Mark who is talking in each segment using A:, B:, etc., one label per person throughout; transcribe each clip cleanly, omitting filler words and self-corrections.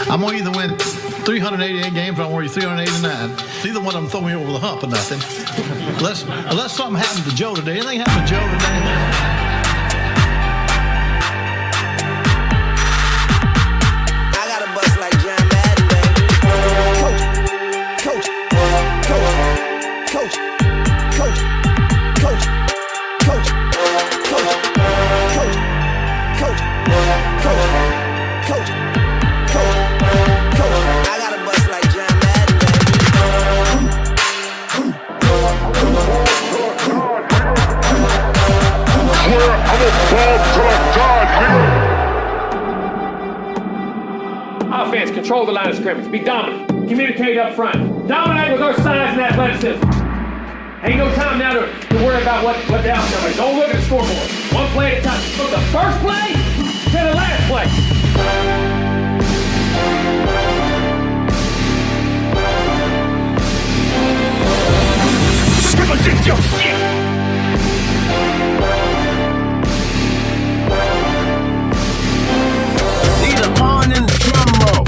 A: I'm going to either win 388 games or I'm going to win 389. Neither one of them throw me over the hump or nothing. Unless something happened to Joe today. Anything happened to Joe today?
B: Offense, control the line of scrimmage. Be dominant. Communicate up front. Dominate with our size and athleticism. Ain't no time now to worry about what the outcome is. Don't look at the scoreboard. One play at a time. From the first play to the last play.
C: Need a horn and the drum roll.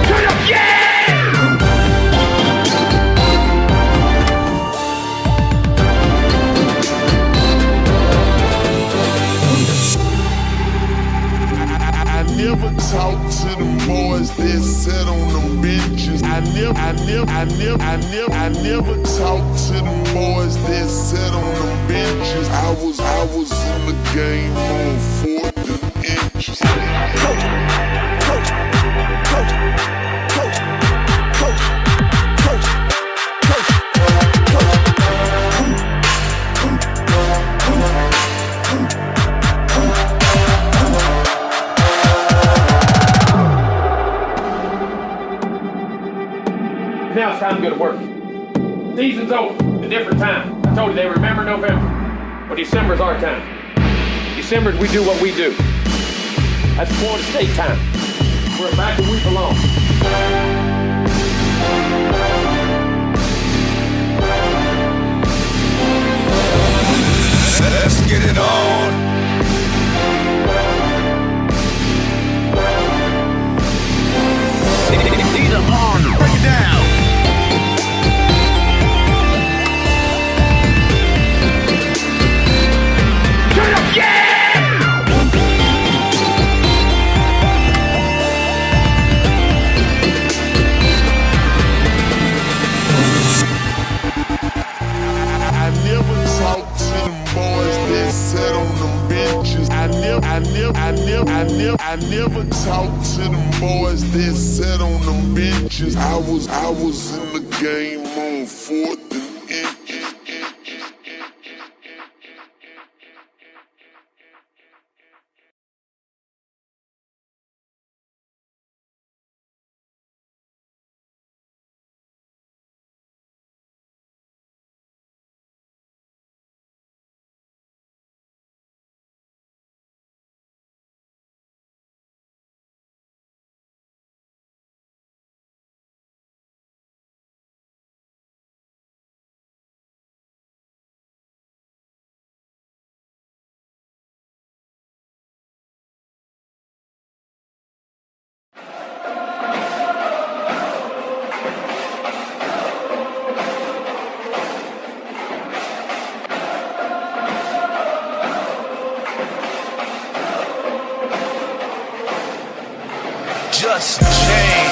C: Turn up, yeah!
D: I never talk to them boys that sit on them benches. I never talk to them boys that sit on them benches. I was in the game on 4th and inches.
B: Now it's time to go to work. Season's over. A different time. I told you they remember November. But December's our time. December's we do what we do. That's Florida State time. We're back where we belong.
C: Let's get it on. Need a horn to break it down. Turn up, yeah!
D: I never talk to them boys that sit on them benches. I never talk to them boys that sit on them benches. I was in the game on 4th and inches.
C: Just change.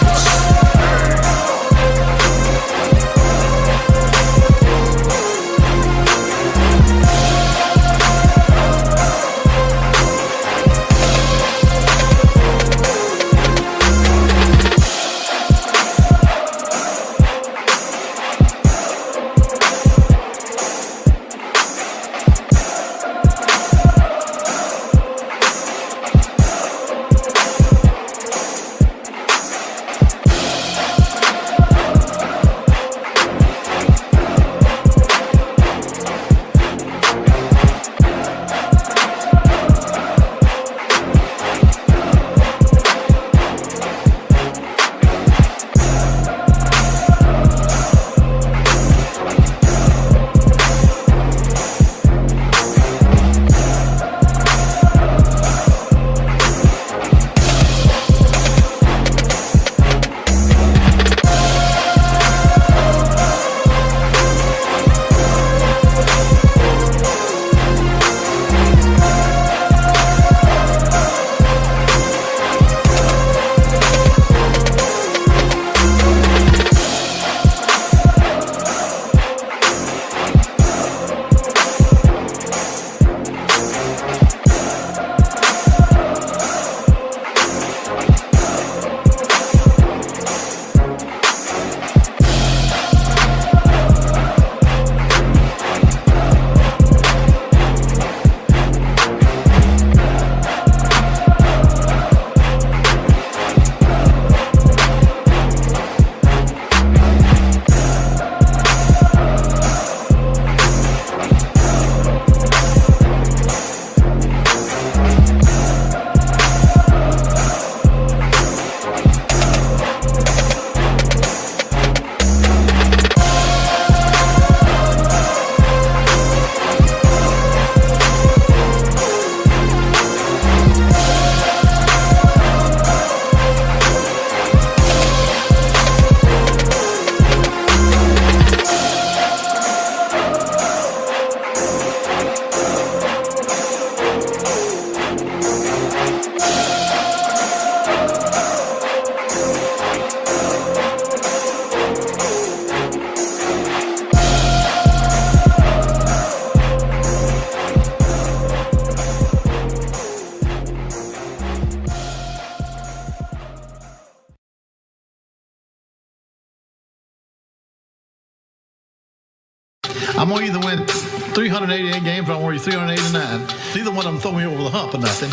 A: I'm going to either win 388 games or I'm going to win 389. Neither one of them throw me over the hump or nothing.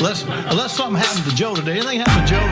A: Unless something happened to Joe today. Anything happened to Joe today?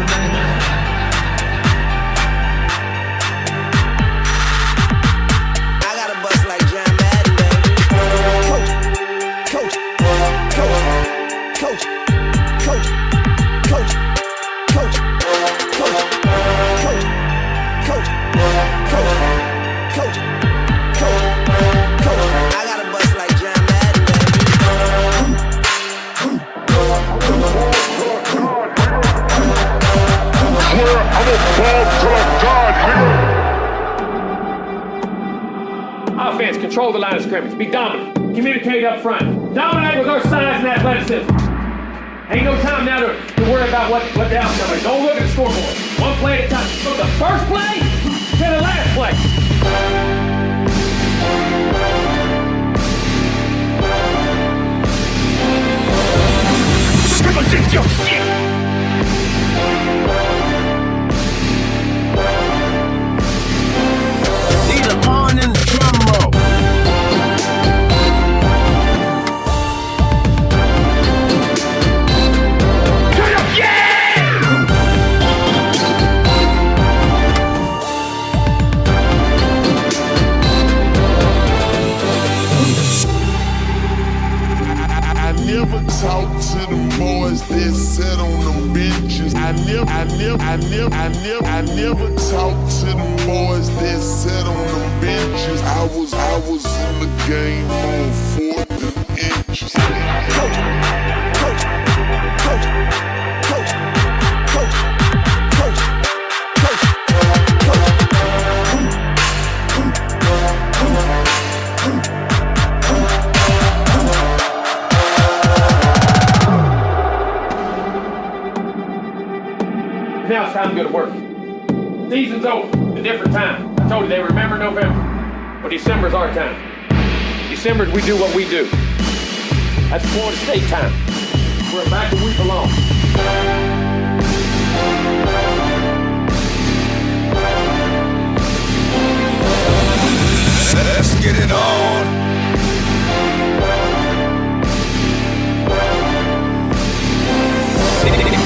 B: Offense, control the line of scrimmage. Be dominant. Communicate up front. Dominate with our size and athleticism. Ain't no time now to worry about what the outcome is. Don't look at the scoreboard. One play at a time. From the first play to the last play.
C: Need a horn in the drum roll.
D: I never talk to them boys that sit on them benches. I never talk to them boys that sit on them benches. I was in the game on 4th and inches.
B: Now it's time to go to work. Season's over. A different time. I told you they remember November. But December's our time. December's we do what we do. That's Florida State time. We're back where we belong.
C: Let's get it on.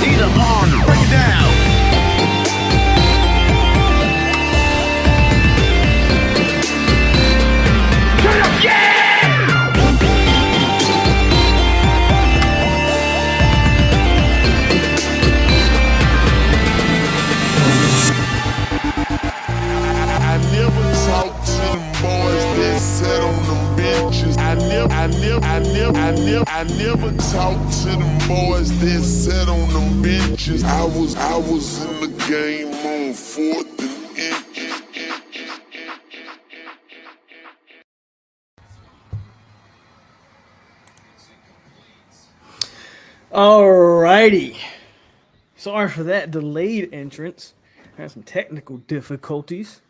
C: Need a horn. Break it down.
D: I never talk to them boys that sit on them benches. I never talk to them boys that sit on them benches. I was in the game on 4th and inches.
E: Alrighty. Sorry for that delayed entrance. Had some technical difficulties.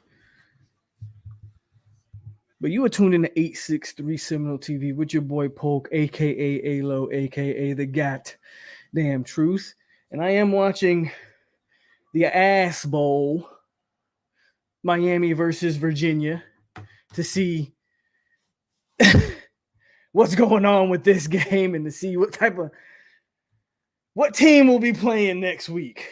E: But you were tuned in to 863 Seminole TV with your boy POLK, a.k.a. a.k.a. a.k.a. the goddamn truth. And I am watching the Ass Bowl, Miami versus Virginia, to see what's going on with this game and to see what team will be playing next week.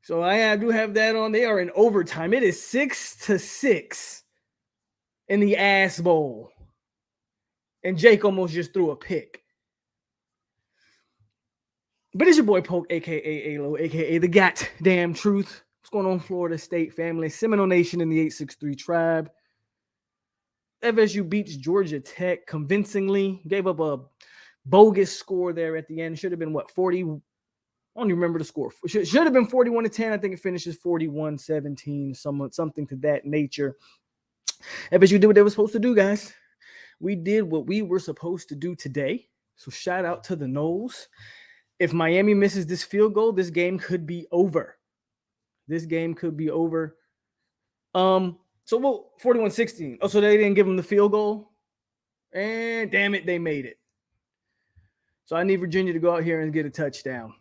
E: So I do have that on. They are in overtime. It is 6-6 in the Ass Bowl. And Jake almost just threw a pick. But it's your boy POLK, a.k.a. a.k.a. the goddamn truth. What's going on, Florida State family? Seminole Nation in the 863 tribe. FSU beats Georgia Tech convincingly. Gave up a bogus score there at the end. Should have been, 40? I don't even remember the score. Should have been 41-10. I think it finishes 41-17, something to that nature. FSU did what they were supposed to do, guys. We did what we were supposed to do today. So shout out to the Noles. If Miami misses this field goal, this game could be over. So 41-16. Oh, so they didn't give them the field goal? And damn it, they made it. So I need Virginia to go out here and get a touchdown,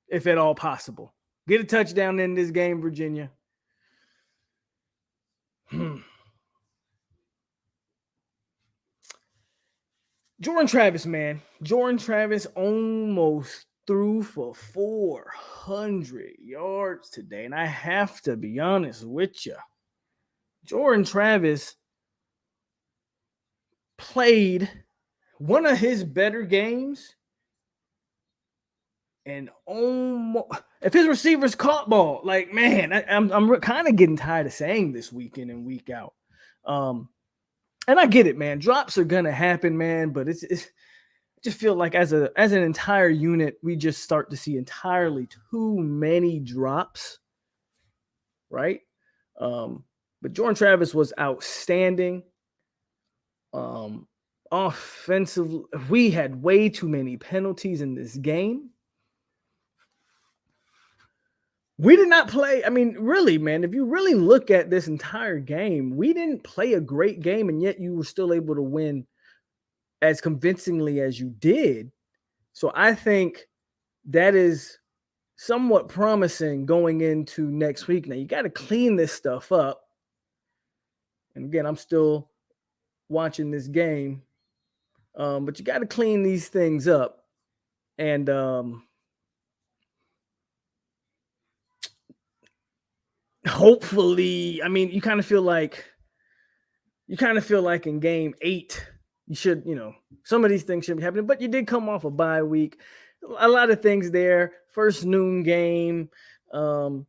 E: if at all possible. Get a touchdown in this game, Virginia. Jordan Travis, man. Jordan Travis almost threw for 400 yards today. And I have to be honest with you. Jordan Travis played one of his better games. And almost, if his receivers caught ball, like, man, I'm kind of getting tired of saying this week in and week out. And I get it, man. Drops are gonna happen, man. But it's I just feel like as an entire unit, we just start to see entirely too many drops, right? But Jordan Travis was outstanding. Offensively, we had way too many penalties in this game. We did not play. I mean, really, man, if you really look at this entire game, we didn't play a great game, and yet you were still able to win as convincingly as you did. So I think that is somewhat promising going into next week. Now, you got to clean this stuff up. And again, I'm still watching this game, but you got to clean these things up. And hopefully, I mean, you kind of feel like in game 8, you should, some of these things should be happening, but you did come off a bye week. A lot of things there. First noon game, a lot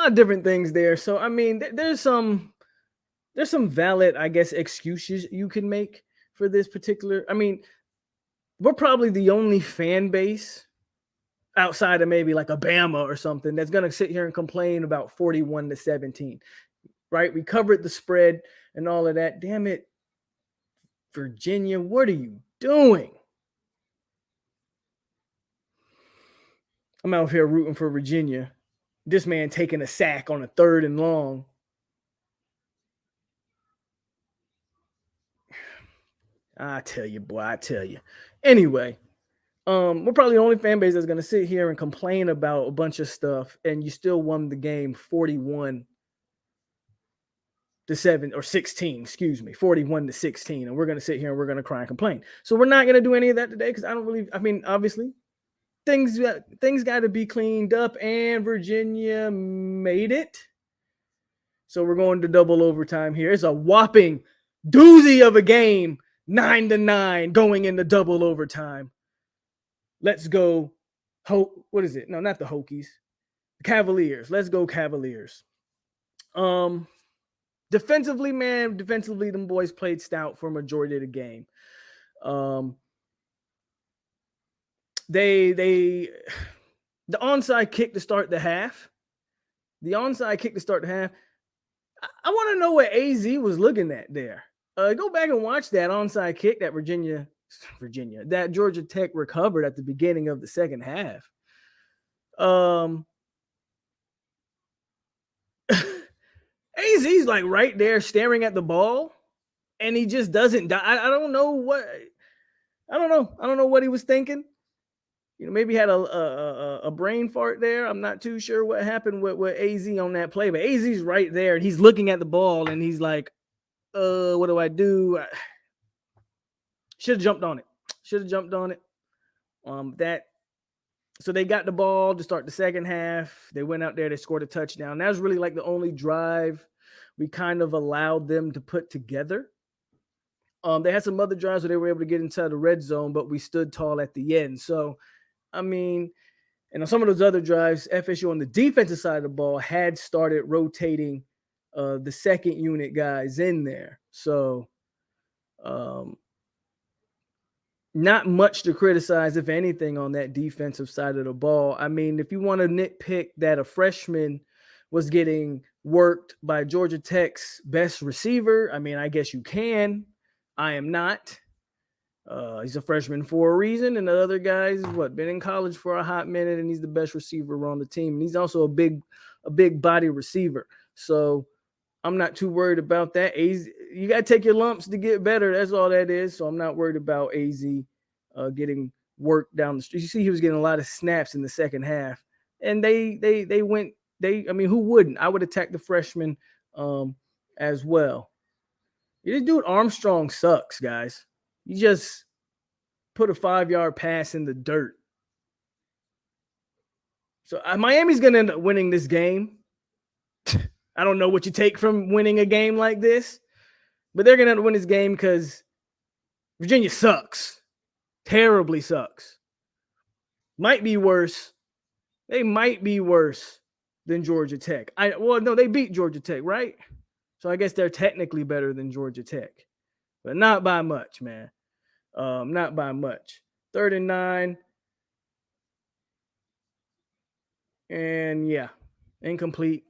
E: of different things there. So, I mean, there's some valid, I guess, excuses you can make for this particular. I mean, we're probably the only fan base outside of maybe like Alabama or something that's going to sit here and complain about 41-17, right? We covered the spread and all of that. Damn it, Virginia, what are you doing? I'm out here rooting for Virginia. This man taking a sack on a 3rd and long. I tell you, boy, I tell you. Anyway, we're probably the only fan base that's going to sit here and complain about a bunch of stuff, and you still won the game 41-7 or 16, 41-16, and we're going to sit here and we're going to cry and complain. So we're not going to do any of that today because obviously things got to be cleaned up, and Virginia made it. So we're going to double overtime here. It's a whopping doozy of a game, 9-9 going into double overtime. Let's go. What is it? No, not the Hokies. The Cavaliers. Let's go Cavaliers. Defensively, them boys played stout for a majority of the game. The onside kick to start the half. I want to know what AZ was looking at there. Go back and watch that onside kick that that Georgia Tech recovered at the beginning of the second half. AZ's like right there staring at the ball, and he just doesn't die. I don't know what he was thinking. Maybe he had a brain fart there. I'm not too sure what happened with AZ on that play, but AZ's right there and he's looking at the ball and he's like, what do I do? Should have jumped on it. So they got the ball to start the second half. They went out there, they scored a touchdown. That was really like the only drive we kind of allowed them to put together. They had some other drives where they were able to get inside the red zone, but we stood tall at the end. So, I mean, and on some of those other drives, FSU on the defensive side of the ball had started rotating the second unit guys in there. So, not much to criticize, if anything, on that defensive side of the ball. I mean, if you want to nitpick that a freshman was getting worked by Georgia Tech's best receiver, I mean, I guess you can. I am not. He's a freshman for a reason, and the other guy's been in college for a hot minute, and he's the best receiver on the team. And he's also a big body receiver. So I'm not too worried about that. You got to take your lumps to get better. That's all that is. So I'm not worried about AZ getting worked down the street. You see, he was getting a lot of snaps in the second half, and they went. I mean, who wouldn't? I would attack the freshman as well. This dude Armstrong sucks, guys. You just put a 5-yard pass in the dirt. So Miami's going to end up winning this game. I don't know what you take from winning a game like this, but they're going to end up winning this game because Virginia sucks. Terribly sucks. Might be worse. They might be worse than Georgia Tech. No, they beat Georgia Tech, right? So I guess they're technically better than Georgia Tech, but not by much, man. Not by much. 3rd and 9. And yeah, incomplete.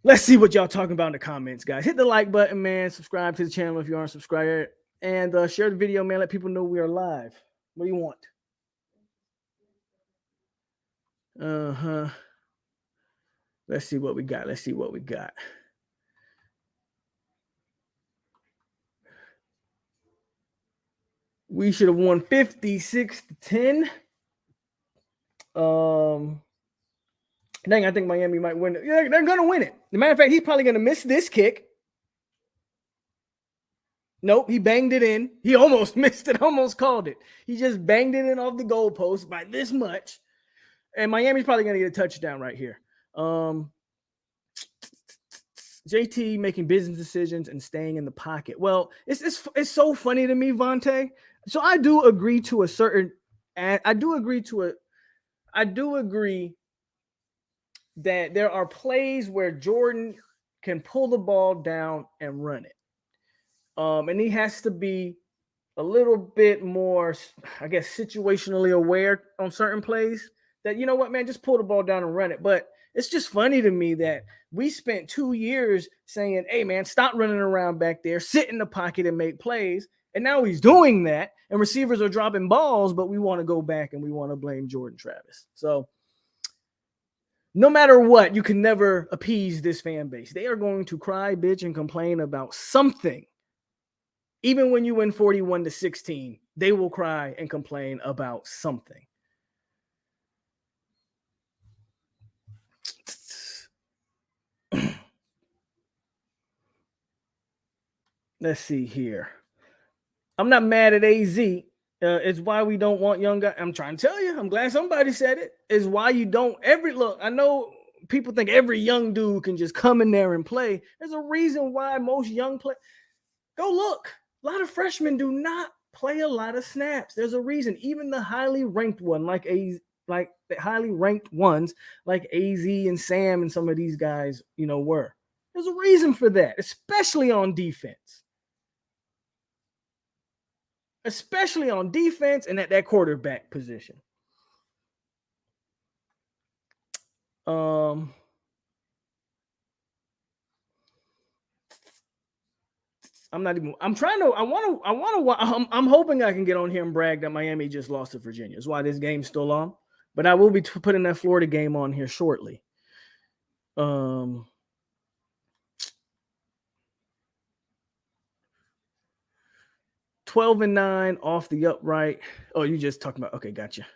E: Let's see what y'all talking about in the comments, guys. Hit the like button, man. Subscribe to the channel if you aren't subscribed. And share the video, man. Let people know we are live. What do you want? Let's see what we got. We should have won 56-10. Dang, I think Miami might win it. Yeah, they're gonna win it. As a matter of fact, he's probably gonna miss this kick. Nope, he banged it in. He almost missed it, almost called it. He just banged it in off the goalpost by this much. And Miami's probably gonna get a touchdown right here. JT making business decisions and staying in the pocket. Well, it's so funny to me, Vontae. So I do agree that there are plays where Jordan can pull the ball down and run it. And he has to be a little bit more, I guess, situationally aware on certain plays that, you know what, man, just pull the ball down and run it. But it's just funny to me that we spent 2 years saying, hey, man, stop running around back there, sit in the pocket and make plays. And now he's doing that and receivers are dropping balls, but we want to go back and we want to blame Jordan Travis. So no matter what, you can never appease this fan base. They are going to cry, bitch, and complain about something. Even when you win 41-16, they will cry and complain about something. Let's see here. I'm not mad at AZ. It's why we don't want young guys. I'm trying to tell you. I'm glad somebody said it. It's why you don't look. I know people think every young dude can just come in there and play. There's a reason why most young play. Go look. A lot of freshmen do not play a lot of snaps. There's a reason. Even the highly ranked one, like the highly ranked ones, like AZ and Sam and some of these guys, were. There's a reason for that, especially on defense. Especially on defense and at that quarterback position. I'm hoping I can get on here and brag that Miami just lost to Virginia. That's why this game's still on. But I will be putting that Florida game on here shortly. 12-9 off the upright. Oh, you just talking about, okay, gotcha.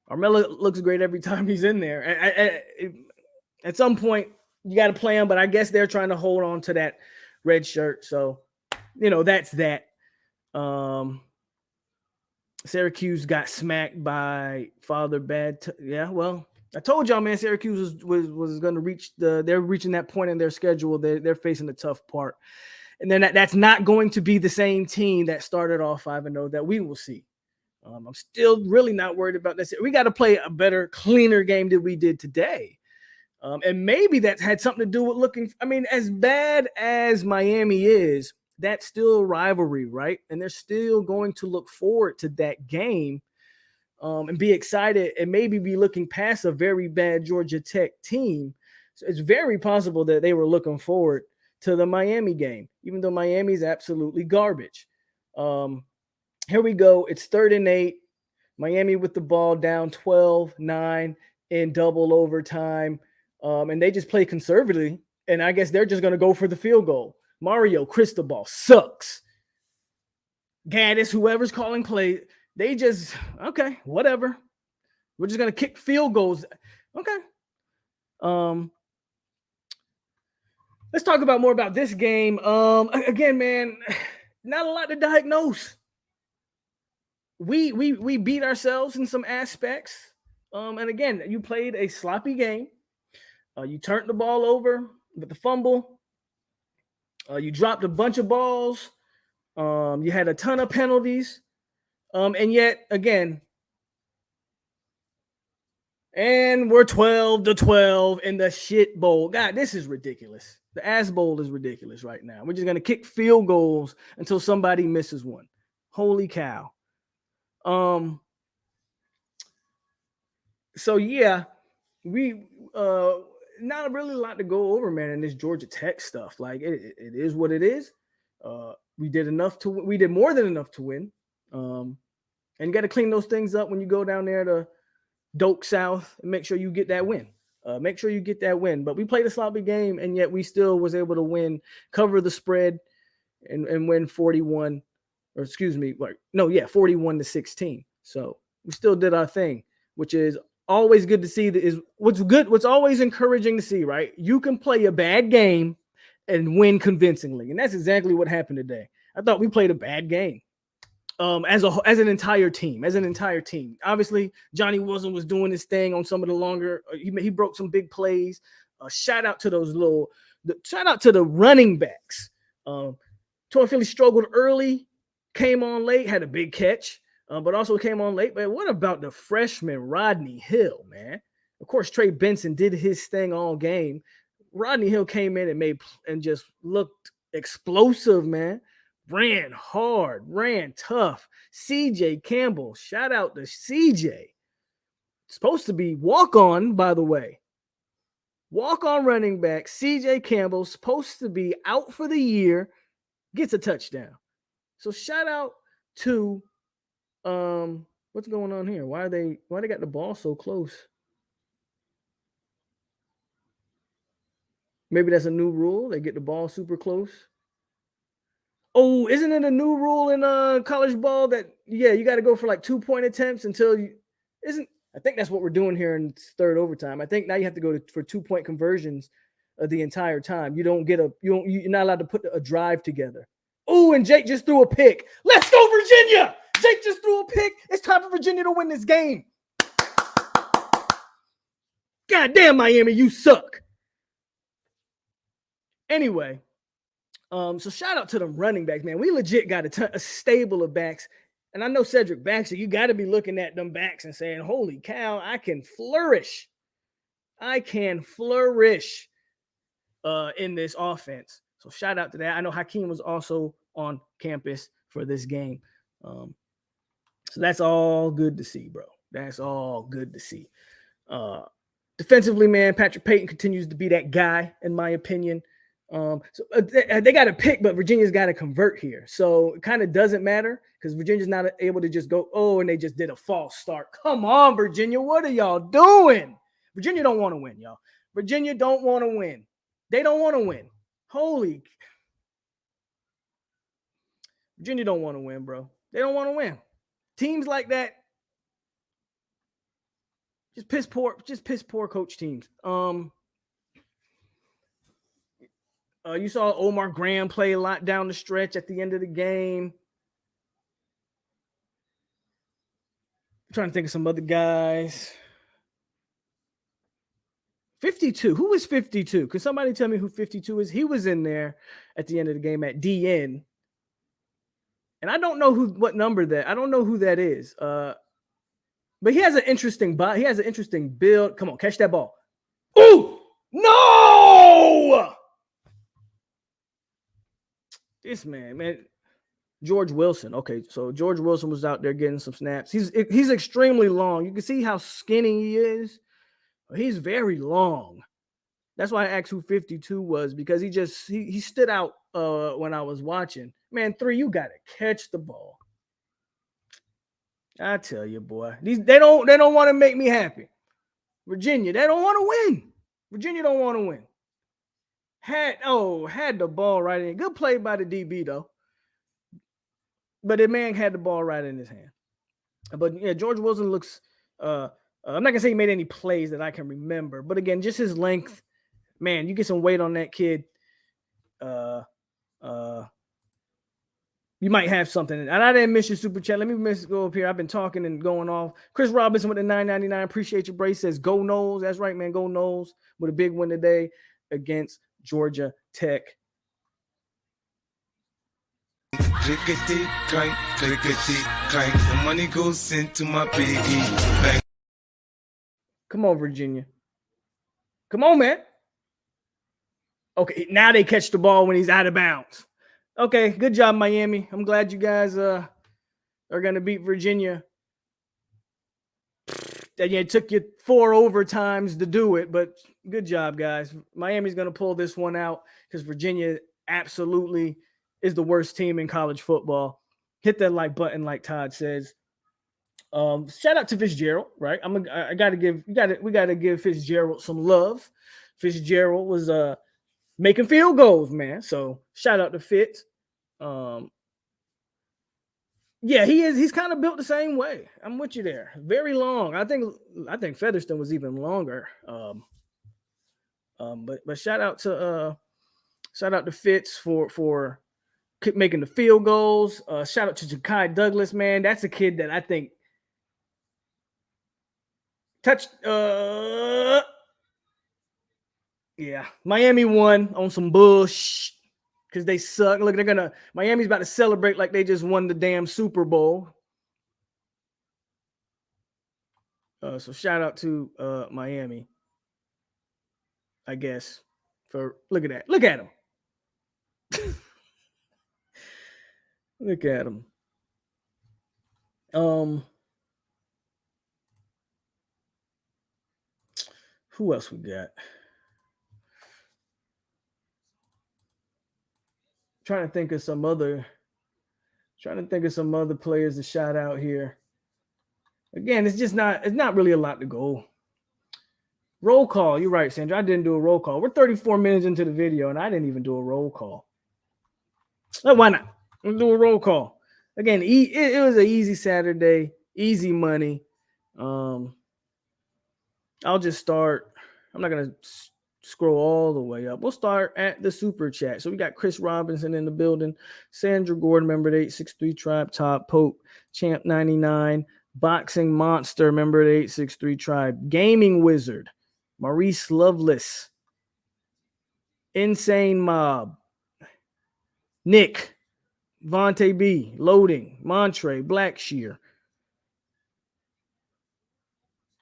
E: Armella looks great every time he's in there. At some point, you got to play him, but I guess they're trying to hold on to that red shirt. So, that's that. Syracuse got smacked by Father Bad. Yeah, well, I told y'all, man, Syracuse was going to they're reaching that point in their schedule. They're facing the tough part. And then that's not going to be the same team that started off 5-0 that we will see. I'm still really not worried about this. We got to play a better, cleaner game than we did today. And maybe that had something to do with as bad as Miami is, that's still rivalry, right? And they're still going to look forward to that game and be excited and maybe be looking past a very bad Georgia Tech team. So it's very possible that they were looking forward to the Miami game, even though Miami is absolutely garbage. Here we go. It's 3rd and 8. Miami with the ball down 12-9 in double overtime. And they just play conservatively. And I guess they're just going to go for the field goal. Mario Cristobal sucks. Gaddis, whoever's calling play, they just, okay, whatever. We're just going to kick field goals. Okay. Let's talk about more about this game. Again, man, not a lot to diagnose. We beat ourselves in some aspects. And again, you played a sloppy game. You turned the ball over with the fumble. You dropped a bunch of balls. You had a ton of penalties. And yet, again, and we're 12-12 in the shit bowl. God, this is ridiculous. The ass bowl is ridiculous right now. We're just going to kick field goals until somebody misses one. Holy cow. So yeah, we not really a lot to go over, man, in this Georgia Tech stuff. Like it is what it is. We did more than enough to win. And you got to clean those things up when you go down there to Doak South and make sure you get that win. Make sure you get that win. But we played a sloppy game, and yet we still was able to win, cover the spread, and win 41-16. So we still did our thing, which is always good to see. What's always encouraging to see, right? You can play a bad game and win convincingly. And that's exactly what happened today. I thought we played a bad game. As an entire team. Obviously, Johnny Wilson was doing his thing on some of the longer. He broke some big plays. Shout out to the running backs. Torrey Philly struggled early, came on late, had a big catch, but also came on late. But what about the freshman Rodney Hill, man? Of course, Trey Benson did his thing all game. Rodney Hill came in and just looked explosive, man. Ran hard, ran tough. CJ Campbell, shout out to CJ. Supposed to be walk-on, by the way. Walk-on running back, CJ Campbell, supposed to be out for the year, gets a touchdown. So shout out to what's going on here? Why they got the ball so close? Maybe that's a new rule. They get the ball super close. Oh, isn't it a new rule in college ball that you got to go for like 2-point attempts until you isn't? I think that's what we're doing here in third overtime. I think now you have to go for 2-point conversions the entire time. You're not allowed to put a drive together. Oh, and Jake just threw a pick. Let's go, Virginia! Jake just threw a pick. It's time for Virginia to win this game. God damn, Miami, you suck. Anyway. So shout out to them running backs, man. We legit got a stable of backs. And I know Cedric Baxter, you got to be looking at them backs and saying, holy cow, I can flourish. In this offense. So shout out to that. I know Hakeem was also on campus for this game. So that's all good to see, bro. That's all good to see. Defensively, man, Patrick Payton continues to be that guy, in my opinion. They got to pick, but Virginia's got to convert here. So it kind of doesn't matter because Virginia's not able to just go, and they just did a false start. Come on, Virginia. What are y'all doing? Virginia don't want to win, y'all. Virginia don't want to win. They don't want to win. Virginia don't want to win, bro. They don't want to win. Teams like that, just piss poor coach teams. You saw Omar Graham play a lot down the stretch at the end of the game. I'm trying to think of some other guys. 52. Who is 52? Could somebody tell me who 52 is? He was in there at the end of the game at DN. And I don't know what number that. I don't know who that is. But he has an interesting body. He has an interesting build. Come on, catch that ball. Ooh! No! This man, George Wilson. Okay, so George Wilson was out there getting some snaps. He's extremely long. You can see how skinny he is. He's very long. That's why I asked who 52 was, because he stood out when I was watching. Man, 3, you gotta catch the ball. I tell you, boy, they don't want to make me happy. Virginia, they don't want to win. Virginia don't want to win. Had the ball right in. Good play by the DB though. But the man had the ball right in his hand. But yeah, George Wilson looks I'm not gonna say he made any plays that I can remember, but again, just his length, man, you get some weight on that kid. You might have something. And I didn't miss your super chat. Let me go up here. I've been talking and going off. Chris Robinson with the $9.99. Appreciate your brace. Says go Noles. That's right, man. Go Noles with a big win today against Georgia Tech.
C: Clickety clank, clickety clank. The money goes into my piggy bank.
E: Come on, Virginia. Come on, man. Okay, now they catch the ball when he's out of bounds. Okay, good job, Miami. I'm glad you guys are going to beat Virginia. It took you 4 overtimes to do it, but good job, guys. Miami's going to pull this one out because Virginia absolutely is the worst team in college football. Hit that like button, like Todd says. Shout out to Fitzgerald, right? We got to give Fitzgerald some love. Fitzgerald was making field goals, man. So shout out to Fitz. Yeah, he is. He's kind of built the same way. I'm with you there. Very long. I think Featherston was even longer. But shout out to Fitz for making the field goals. Shout out to Ja'Kai Douglas, man. That's a kid that I think touched. Yeah, Miami won on some bullshit because they suck. Look, Miami's about to celebrate like they just won the damn Super Bowl. So shout out to Miami, I guess. Look at that. Look at him. Look at him. Who else we got? Trying to think of some other players to shout out here. Again, it's not really a lot to go. Roll call. You're right, Sandra. I didn't do a roll call. We're 34 minutes into the video, and I didn't even do a roll call. Why not? Let's do a roll call. Again, it was an easy Saturday, easy money. I'll just start. I'm not going to scroll all the way up. We'll start at the super chat. So we got Chris Robinson in the building, Sandra Gordon, member at 863 Tribe Top, Pope, Champ 99, Boxing Monster, member at 863 Tribe, Gaming Wizard, Maurice Loveless, Insane Mob, Nick, Vontae B, Loading, Montre, Blackshear,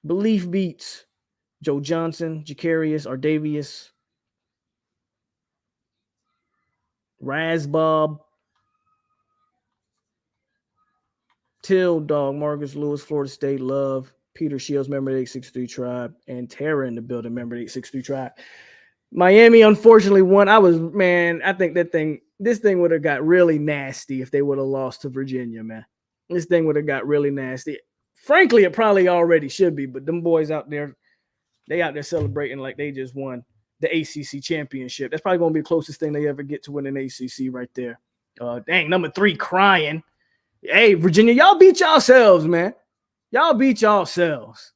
E: Belief Beats, Joe Johnson, Jacarius, Ardavius, Razbob, Till Dog, Marcus Lewis, Florida State Love, Peter Shields, member of 863 Tribe, and Tara in the building, member of 863 Tribe. Miami unfortunately won. I think this thing would have got really nasty if they would have lost to Virginia, man. This thing would have got really nasty. Frankly, it probably already should be, but them boys out there, they out there celebrating like they just won the ACC championship. That's probably going to be the closest thing they ever get to win an ACC right there. Dang, number 3 crying. Hey, Virginia, y'all beat yourselves, man. Y'all beat yourselves.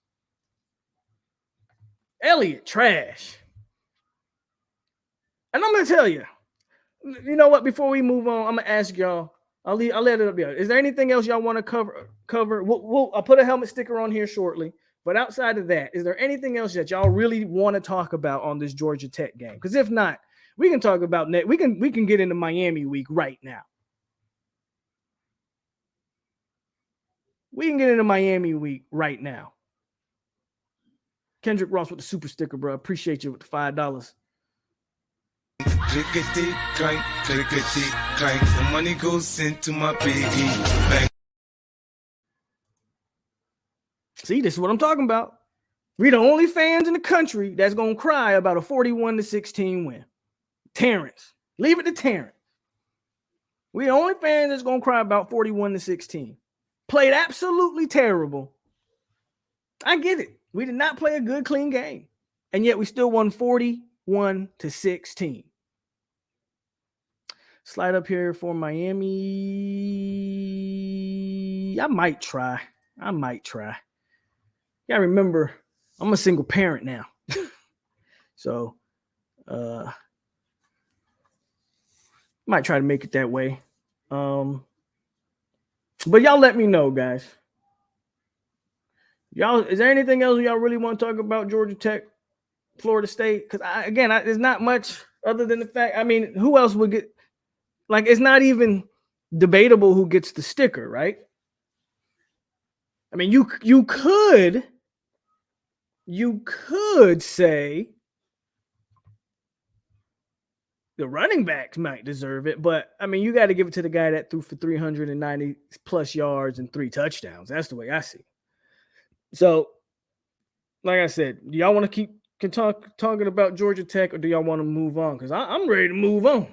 E: Elliott, trash. And I'm going to tell you, you know what? Before we move on, I'm going to ask y'all. I'll let it up there. Is there anything else y'all want to cover? I'll put a helmet sticker on here shortly. But outside of that, is there anything else that y'all really want to talk about on this Georgia Tech game? Because if not, we can talk about we can get into Miami week right now. We can get into Miami week right now. Kendrick Ross with the super sticker, bro. Appreciate you with the $5.
C: Clickety clank, clickety clank. The money goes into my piggy bank.
E: See, this is what I'm talking about. We're the only fans in the country that's going to cry about a 41-16 win. Terrence. Leave it to Terrence. We're the only fans that's going to cry about 41-16. Played absolutely terrible. I get it. We did not play a good, clean game. And yet we still won 41-16. Slide up here for Miami. I might try. gotta remember, I'm a single parent now. So might try to make it that way. But y'all let me know, guys. Y'all, is there anything else y'all really want to talk about Georgia Tech, Florida State? Because there's not much other than the fact. I mean, who else would get? Like, it's not even debatable who gets the sticker, right? I mean, you could say the running backs might deserve it, but I mean, you got to give it to the guy that threw for 390 plus yards and 3 touchdowns. That's the way I see it. So, like I said, do y'all want to keep talking about Georgia Tech, or do y'all want to move on? Because I'm ready to move on.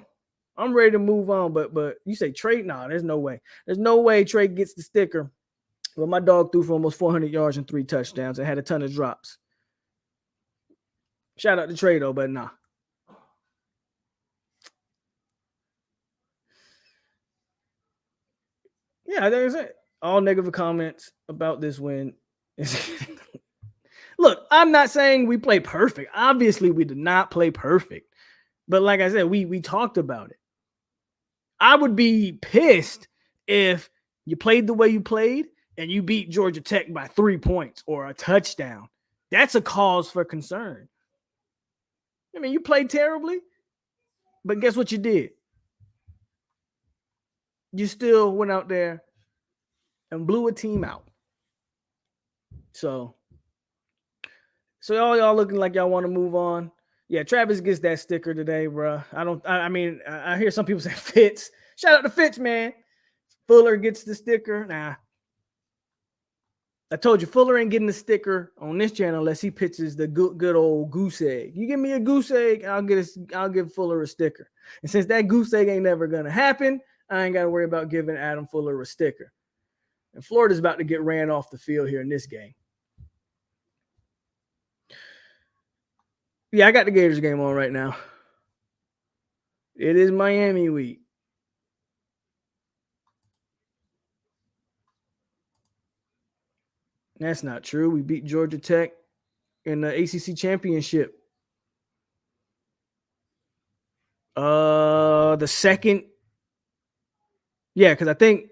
E: I'm ready to move on. But you say Trey? Nah, there's no way. There's no way Trey gets the sticker. Well, my dog threw for almost 400 yards and 3 touchdowns and had a ton of drops. Shout out to Trey though, but nah. Yeah, there's it. All negative comments about this win. Look, I'm not saying we play perfect. Obviously, we did not play perfect. But like I said, we talked about it. I would be pissed if you played the way you played and you beat Georgia Tech by 3 points or a touchdown. That's a cause for concern. I mean, you played terribly, but guess what you did? You still went out there and blew a team out. So all y'all looking like y'all want to move on. Yeah, Travis gets that sticker today, bro. I hear some people say Fitz. Shout out to Fitz, man. Fuller gets the sticker. Nah. I told you, Fuller ain't getting the sticker on this channel unless he pitches the good old goose egg. You give me a goose egg, I'll give Fuller a sticker. And since that goose egg ain't never gonna happen, I ain't got to worry about giving Adam Fuller a sticker. And Florida's about to get ran off the field here in this game. Yeah, I got the Gators game on right now. It is Miami week. That's not true. We beat Georgia Tech in the ACC championship. The second. Yeah, because I think,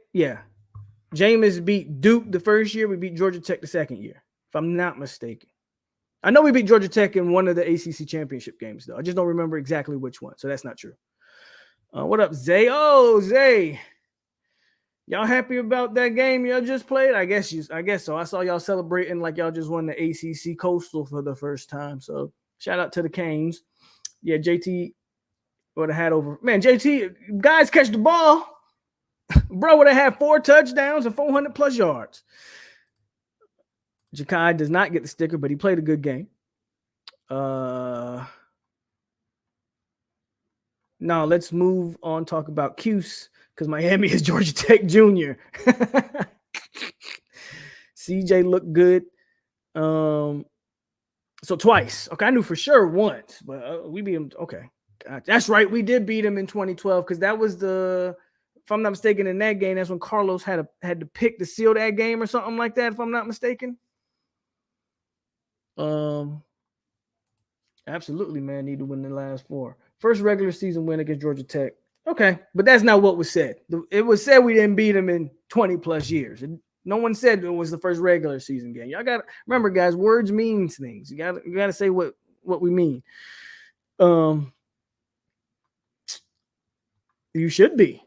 E: Jameis beat Duke the first year. We beat Georgia Tech the second year, if I'm not mistaken. I know we beat Georgia Tech in one of the ACC championship games, though. I just don't remember exactly which one, so that's not true. What up, Zay? Oh, Zay. Y'all happy about that game y'all just played? I guess so. I saw y'all celebrating like y'all just won the ACC Coastal for the first time. So shout out to the Canes. Yeah, JT would have had over. Man, JT, guys catch the ball. Bro would have had 4 touchdowns and 400 plus yards. Ja'Kai does not get the sticker, but he played a good game. No, let's move on. Talk about Cuse because Miami is Georgia Tech Jr. CJ looked good. So twice. Okay, I knew for sure once, but we beat him. Okay, that's right. We did beat him in 2012 because that was if I'm not mistaken, in that game, that's when Carlos had to pick to seal that game or something like that. If I'm not mistaken. Absolutely, man. Need to win the last 4. First regular season win against Georgia Tech. Okay, but that's not what was said. It was said we didn't beat them in 20 plus years. No one said it was the first regular season game. Y'all got to remember, guys. Words means things. You got to say what we mean. You should be.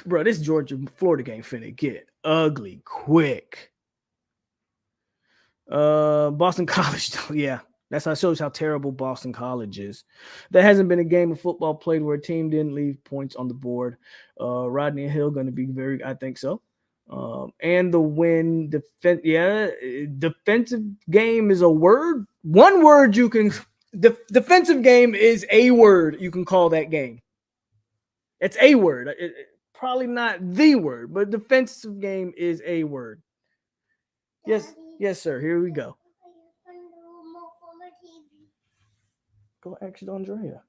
E: Bro, this Georgia-Florida game finna get ugly quick. Boston College, yeah. That shows how terrible Boston College is. There hasn't been a game of football played where a team didn't leave points on the board. Rodney Hill going to be I think so. And the win, defensive game is a word. One word you can, defensive game is a word you can call that game. It's a word. Probably not the word, but defensive game is a word. Yes, yes, sir. Here we go. Go ask Andrea.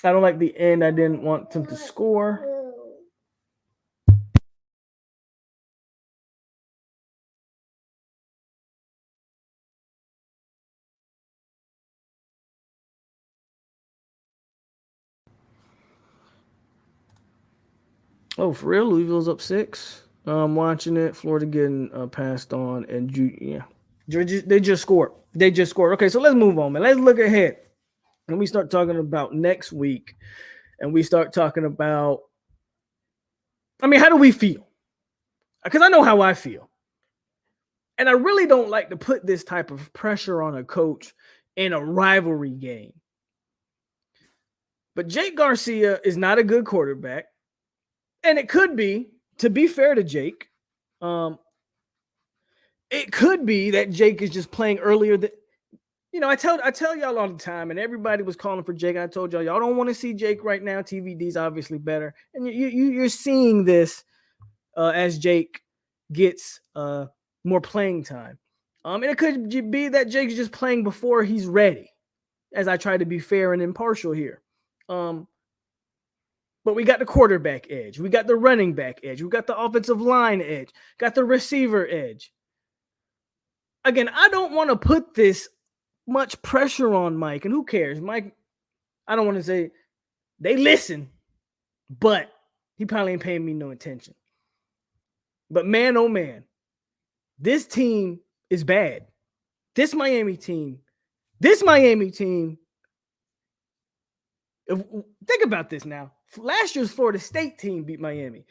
E: I don't like the end. I didn't want them to score. Oh, for real? Louisville's up 6. I'm watching it. Florida getting passed on, and Georgia, they just scored. Okay, so let's move on, man. Let's look ahead, and we start talking about next week, and we start talking about. I mean, how do we feel? Because I know how I feel, and I really don't like to put this type of pressure on a coach in a rivalry game. But Jake Garcia is not a good quarterback. And it could be, to be fair to Jake, it could be that Jake is just playing earlier than, I tell y'all all the time, and everybody was calling for Jake. I told y'all don't want to see Jake right now. TVD's obviously better. And you're seeing this as Jake gets more playing time. And it could be that Jake's just playing before he's ready, as I try to be fair and impartial here. But we got the quarterback edge. We got the running back edge. We got the offensive line edge. Got the receiver edge. Again, I don't want to put this much pressure on Mike. And who cares? Mike, I don't want to say they listen, but he probably ain't paying me no attention. But man, oh man, this team is bad. This Miami team. Think about this now. Last year's Florida State team beat Miami.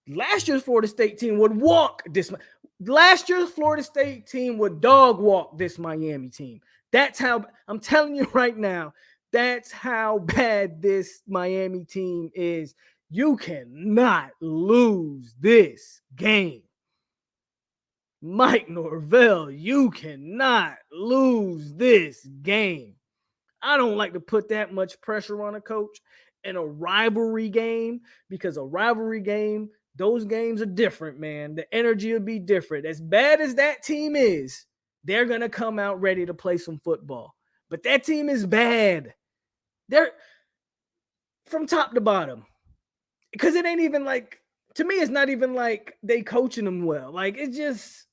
E: Last year's Florida State team would walk this. Last year's Florida State team would dog walk this Miami team. That's how, I'm telling you right now, that's how bad this Miami team is. You cannot lose this game. Mike Norvell, you cannot lose this game. I don't like to put that much pressure on a coach in a rivalry game, because a rivalry game, those games are different, man. The energy will be different. As bad as that team is, they're going to come out ready to play some football. But that team is bad. They're from top to bottom. Because it ain't even like, to me, it's not even like they coaching them well. Like, it's just,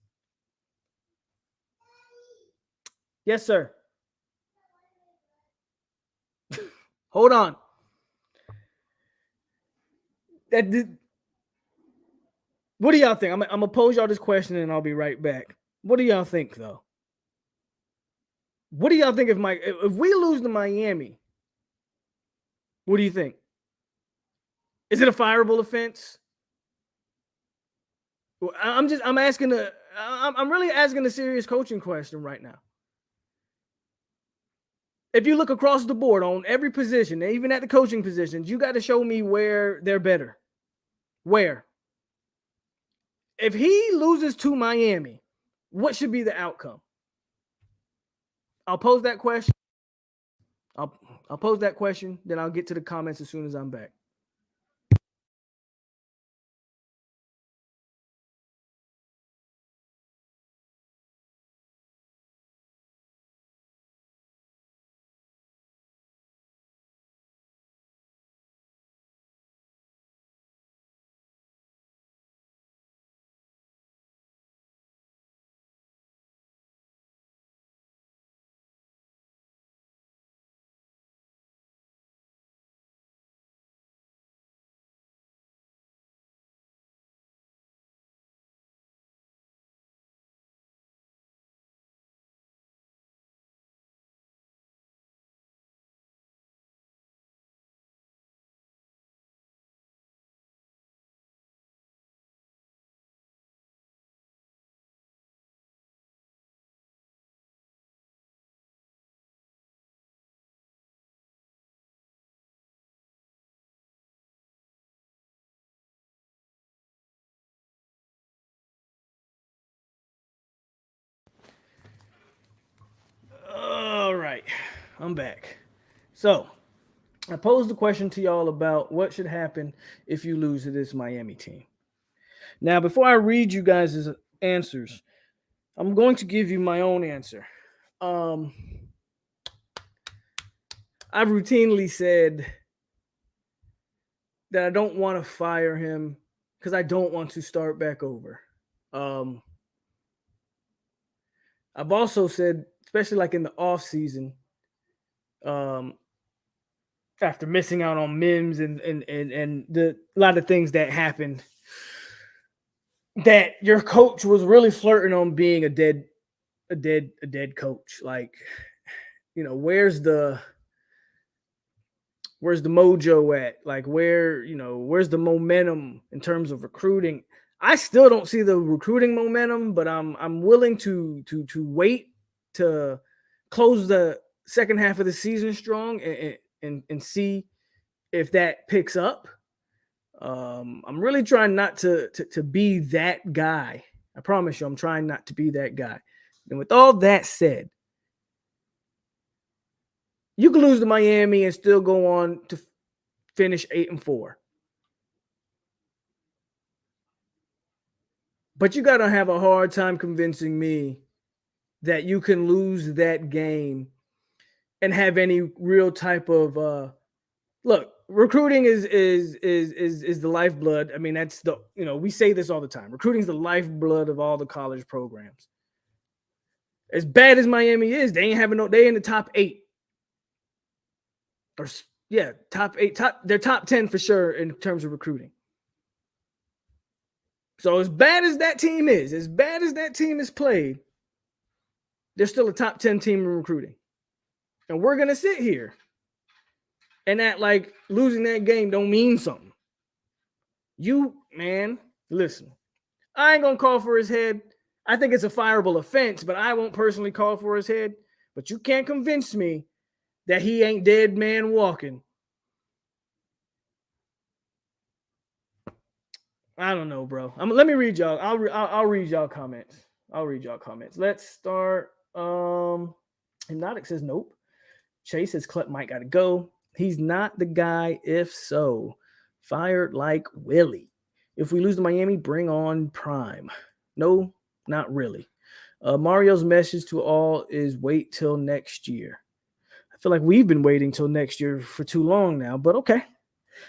E: yes, sir. Hold on. What do y'all think? I'm going to pose y'all this question and I'll be right back. What do y'all think, though? What do y'all think if we lose to Miami, what do you think? Is it a fireable offense? I'm really asking a serious coaching question right now. If you look across the board on every position, even at the coaching positions, you got to show me where they're better. Where? If he loses to Miami, what should be the outcome? I'll pose that question. I'll pose that question, then I'll get to the comments as soon as I'm back. All right, I'm back. So I posed the question to y'all about what should happen if you lose to this Miami team. Now, before I read you guys' answers, I'm going to give you my own answer. I've routinely said that I don't want to fire him because I don't want to start back over. I've also said, especially like in the off season, um, after missing out on Mims and the a lot of things that happened, that your coach was really flirting on being a dead coach. Like, where's the mojo at? Like, where's the momentum in terms of recruiting? I still don't see the recruiting momentum, but I'm willing to wait to close the second half of the season strong and see if that picks up. I'm really trying not to be that guy. I promise you, I'm trying not to be that guy. And with all that said, you can lose to Miami and still go on to finish 8-4. But you got to have a hard time convincing me that you can lose that game and have any real type of look. Recruiting is the lifeblood. I mean, that's we say this all the time. Recruiting is the lifeblood of all the college programs. As bad as Miami is, they ain't having they in the top 8. Or yeah, top 8, they're top 10 for sure in terms of recruiting. So as bad as that team is played, they're still a top 10 team in recruiting. And we're going to sit here and act like losing that game don't mean something. Listen, I ain't going to call for his head. I think it's a fireable offense, but I won't personally call for his head. But you can't convince me that he ain't dead man walking. I don't know, bro. Let me read y'all. I'll read y'all comments. Let's start. Hypnotic says nope. Chase says Clep might gotta go. He's not the guy. If so, fired like Willie. If we lose to Miami, bring on Prime. No, not really. Mario's message to all is wait till next year. I feel like we've been waiting till next year for too long now, but okay.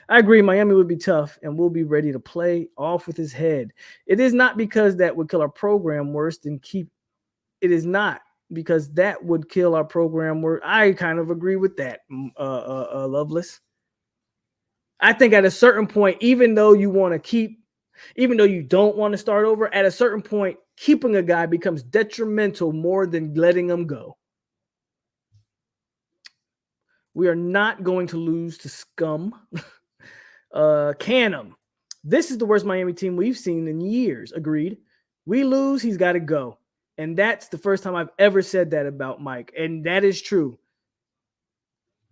E: I agree. Miami would be tough, and we'll be ready to play off with his head. It is not because that would kill our program worse than keep. It is not because that would kill our program worse. I kind of agree with that, Loveless. I think at a certain point, even though you don't want to start over, at a certain point, keeping a guy becomes detrimental more than letting him go. We are not going to lose to scum. Canham. This is the worst Miami team we've seen in years. Agreed. We lose, he's got to go. And that's the first time I've ever said that about Mike. And that is true.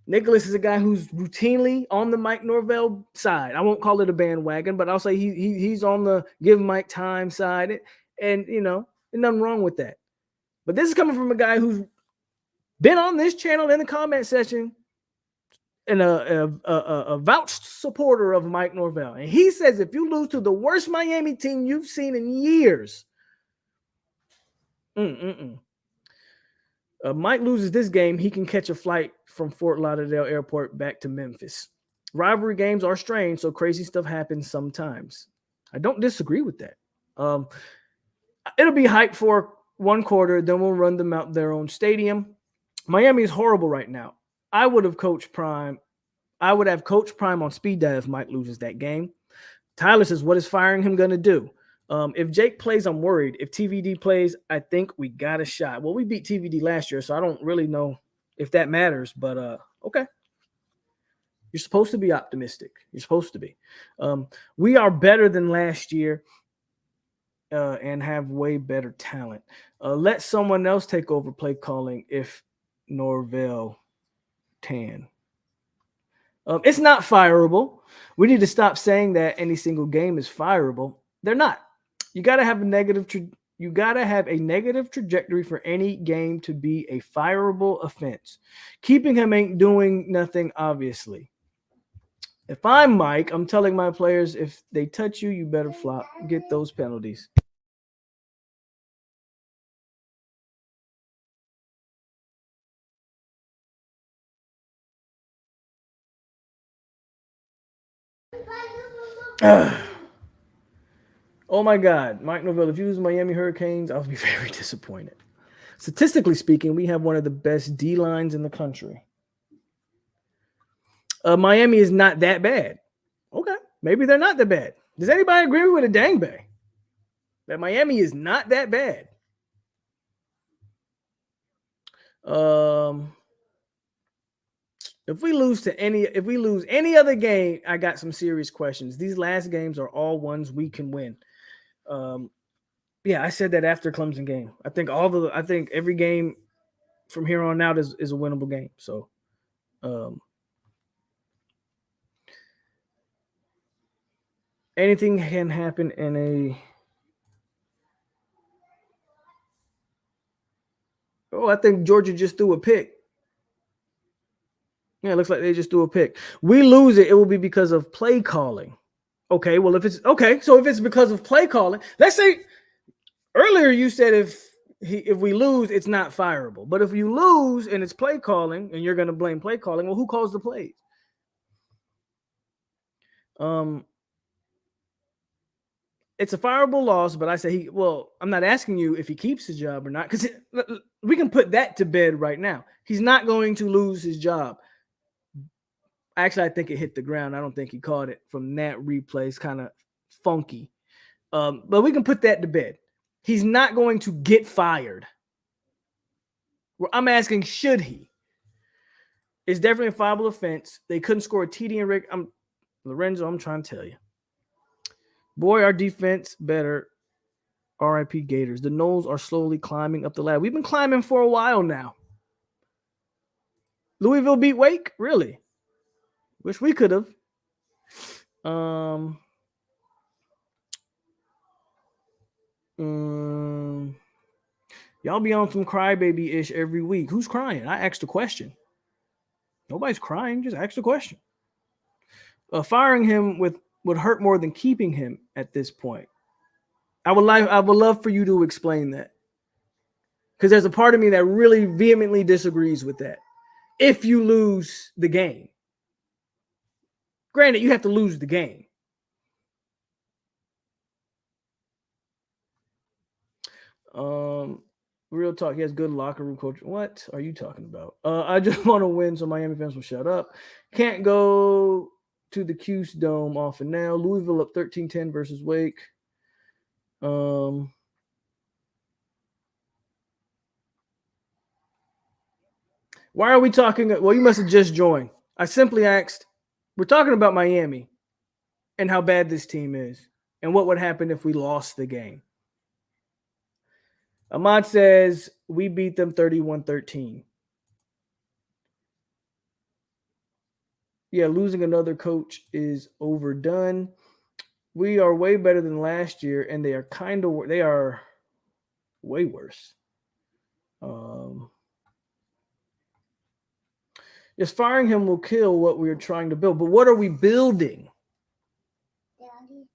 E: Nicholas is a guy who's routinely on the Mike Norvell side. I won't call it a bandwagon, but I'll say he's on the give Mike time side. And, there's nothing wrong with that. But this is coming from a guy who's been on this channel in the comment section and a vouched supporter of Mike Norvell. And he says if you lose to the worst Miami team you've seen in years, Mike loses this game, he can catch a flight from Fort Lauderdale Airport back to Memphis. Rivalry games are strange, so crazy stuff happens sometimes. I don't disagree with that. It'll be hype for one quarter, then we'll run them out their own stadium. Miami is horrible right now. I would have Coach Prime on speed dial if Mike loses that game. Tyler says, what is firing him going to do? If Jake plays, I'm worried. If TVD plays, I think we got a shot. Well, we beat TVD last year, so I don't really know if that matters, but okay. You're supposed to be optimistic. You're supposed to be. We are better than last year and have way better talent. Let someone else take over play calling if Norvell tan. It's not fireable. We need to stop saying that any single game is fireable. They're not. You got to have a negative trajectory for any game to be a fireable offense. Keeping him ain't doing nothing, obviously. If I'm Mike, I'm telling my players, if they touch you, you better flop. Get those penalties. Oh my God, Mike Norvell, if you lose Miami Hurricanes, I'll be very disappointed. Statistically speaking, we have one of the best D lines in the country. Miami is not that bad. Okay, maybe they're not that bad. Does anybody agree with a dang bay? That Miami is not that bad. If we lose any other game, I got some serious questions. These last games are all ones we can win. Yeah, I said that after Clemson game. I think every game from here on out is a winnable game. So, anything can happen in a. Oh, I think Georgia just threw a pick. Yeah, it looks like they just threw a pick. We lose it, it will be because of play calling. Okay, well, if it's because of play calling, let's say earlier you said if we lose, it's not fireable. But if you lose and it's play calling and you're going to blame play calling, well, who calls the plays? It's a fireable loss, but I say I'm not asking you if he keeps his job or not, because we can put that to bed right now. He's not going to lose his job. Actually, I think it hit the ground. I don't think he caught it from that replay. It's kind of funky. But we can put that to bed. He's not going to get fired. I'm asking, should he? It's definitely a fireable offense. They couldn't score a TD and Rick. Lorenzo, I'm trying to tell you. Boy, our defense better. RIP Gators. The Noles are slowly climbing up the ladder. We've been climbing for a while now. Louisville beat Wake? Really? Wish we could have. Y'all be on some crybaby-ish every week. Who's crying? I asked a question. Nobody's crying. Just ask the question. Firing him would hurt more than keeping him at this point. I would love for you to explain that, because there's a part of me that really vehemently disagrees with that. If you lose the game, granted, you have to lose the game. Real talk. He has good locker room coach. What are you talking about? I just want to win, so Miami fans will shut up. Can't go to the Cuse Dome often now. Louisville up 13-10 versus Wake. Why are we talking? Well, you must have just joined. I simply asked, we're talking about Miami and how bad this team is and what would happen if we lost the game. Ahmad says we beat them 31-13. Yeah, losing another coach is overdone. We are way better than last year, and they are way worse. Just firing him will kill what we are trying to build. But what are we building?
F: Daddy.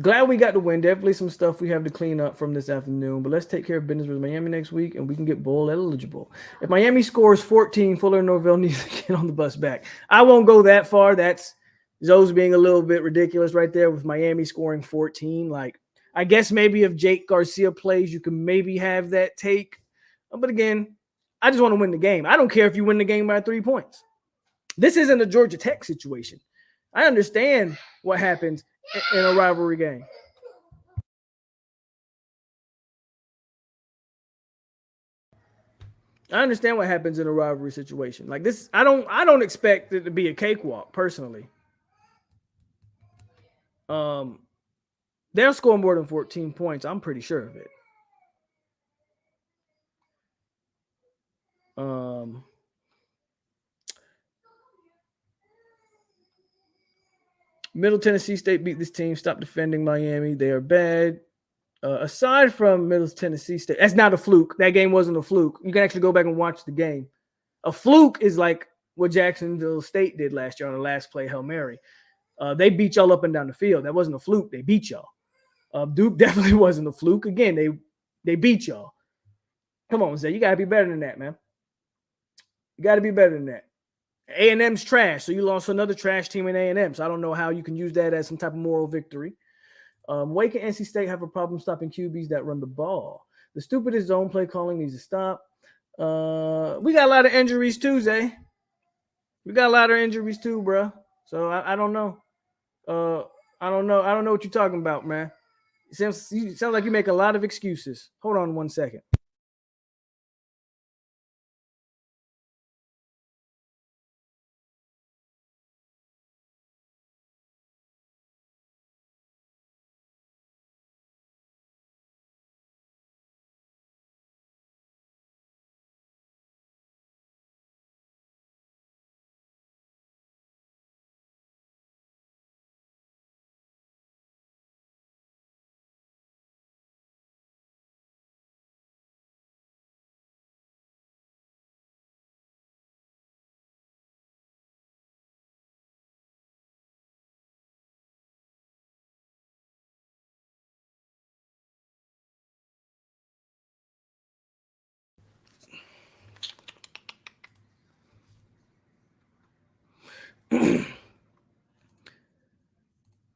E: Glad we got the win. Definitely some stuff we have to clean up from this afternoon. But let's take care of business with Miami next week, and we can get bowl eligible. If Miami scores 14, Fuller and Norvell needs to get on the bus back. I won't go that far. That's Zoe's being a little bit ridiculous right there with Miami scoring 14. Like, I guess maybe if Jake Garcia plays, you can maybe have that take. But again, I just want to win the game. I don't care if you win the game by 3 points. This isn't a Georgia Tech situation. I understand what happens in a rivalry game. I understand what happens in a rivalry situation. Like this, I don't expect it to be a cakewalk, personally. They'll score more than 14 points. I'm pretty sure of it. Middle Tennessee State beat this team. Stop defending Miami. They are bad. Aside from Middle Tennessee State, that's not a fluke. That game wasn't a fluke. You can actually go back and watch the game. A fluke is like what Jacksonville State did last year on the last play, Hail Mary. They beat y'all up and down the field. That wasn't a fluke. They beat y'all. Duke definitely wasn't a fluke. Again, they beat y'all. Come on, Zay. You got to be better than that, man. You got to be better than that. A&M's trash, so you lost to another trash team in A&M. So I don't know how you can use that as some type of moral victory. Wake and NC State have a problem stopping QBs that run the ball. The stupidest zone play calling needs to stop. We got a lot of injuries too, Zay. We got a lot of injuries too, bro. So I don't know. I don't know what you're talking about, man. It sounds like you make a lot of excuses. Hold on 1 second.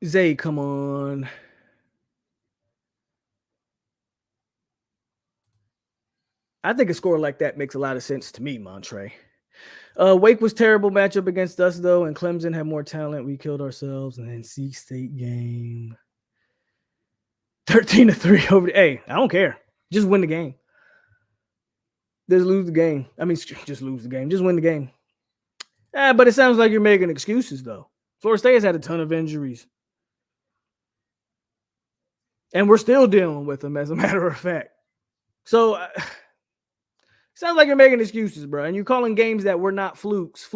E: Zay, come on. I think a score like that makes a lot of sense to me, Montre. Wake was terrible matchup against us, though, and Clemson had more talent. We killed ourselves. And then NC State game. 13-3 over. Hey, I don't care. Just win the game. Just lose the game. I mean, just lose the game. Just win the game. But it sounds like you're making excuses, though. Florida State has had a ton of injuries. And we're still dealing with them, as a matter of fact. So, sounds like you're making excuses, bro. And you're calling games that were not flukes.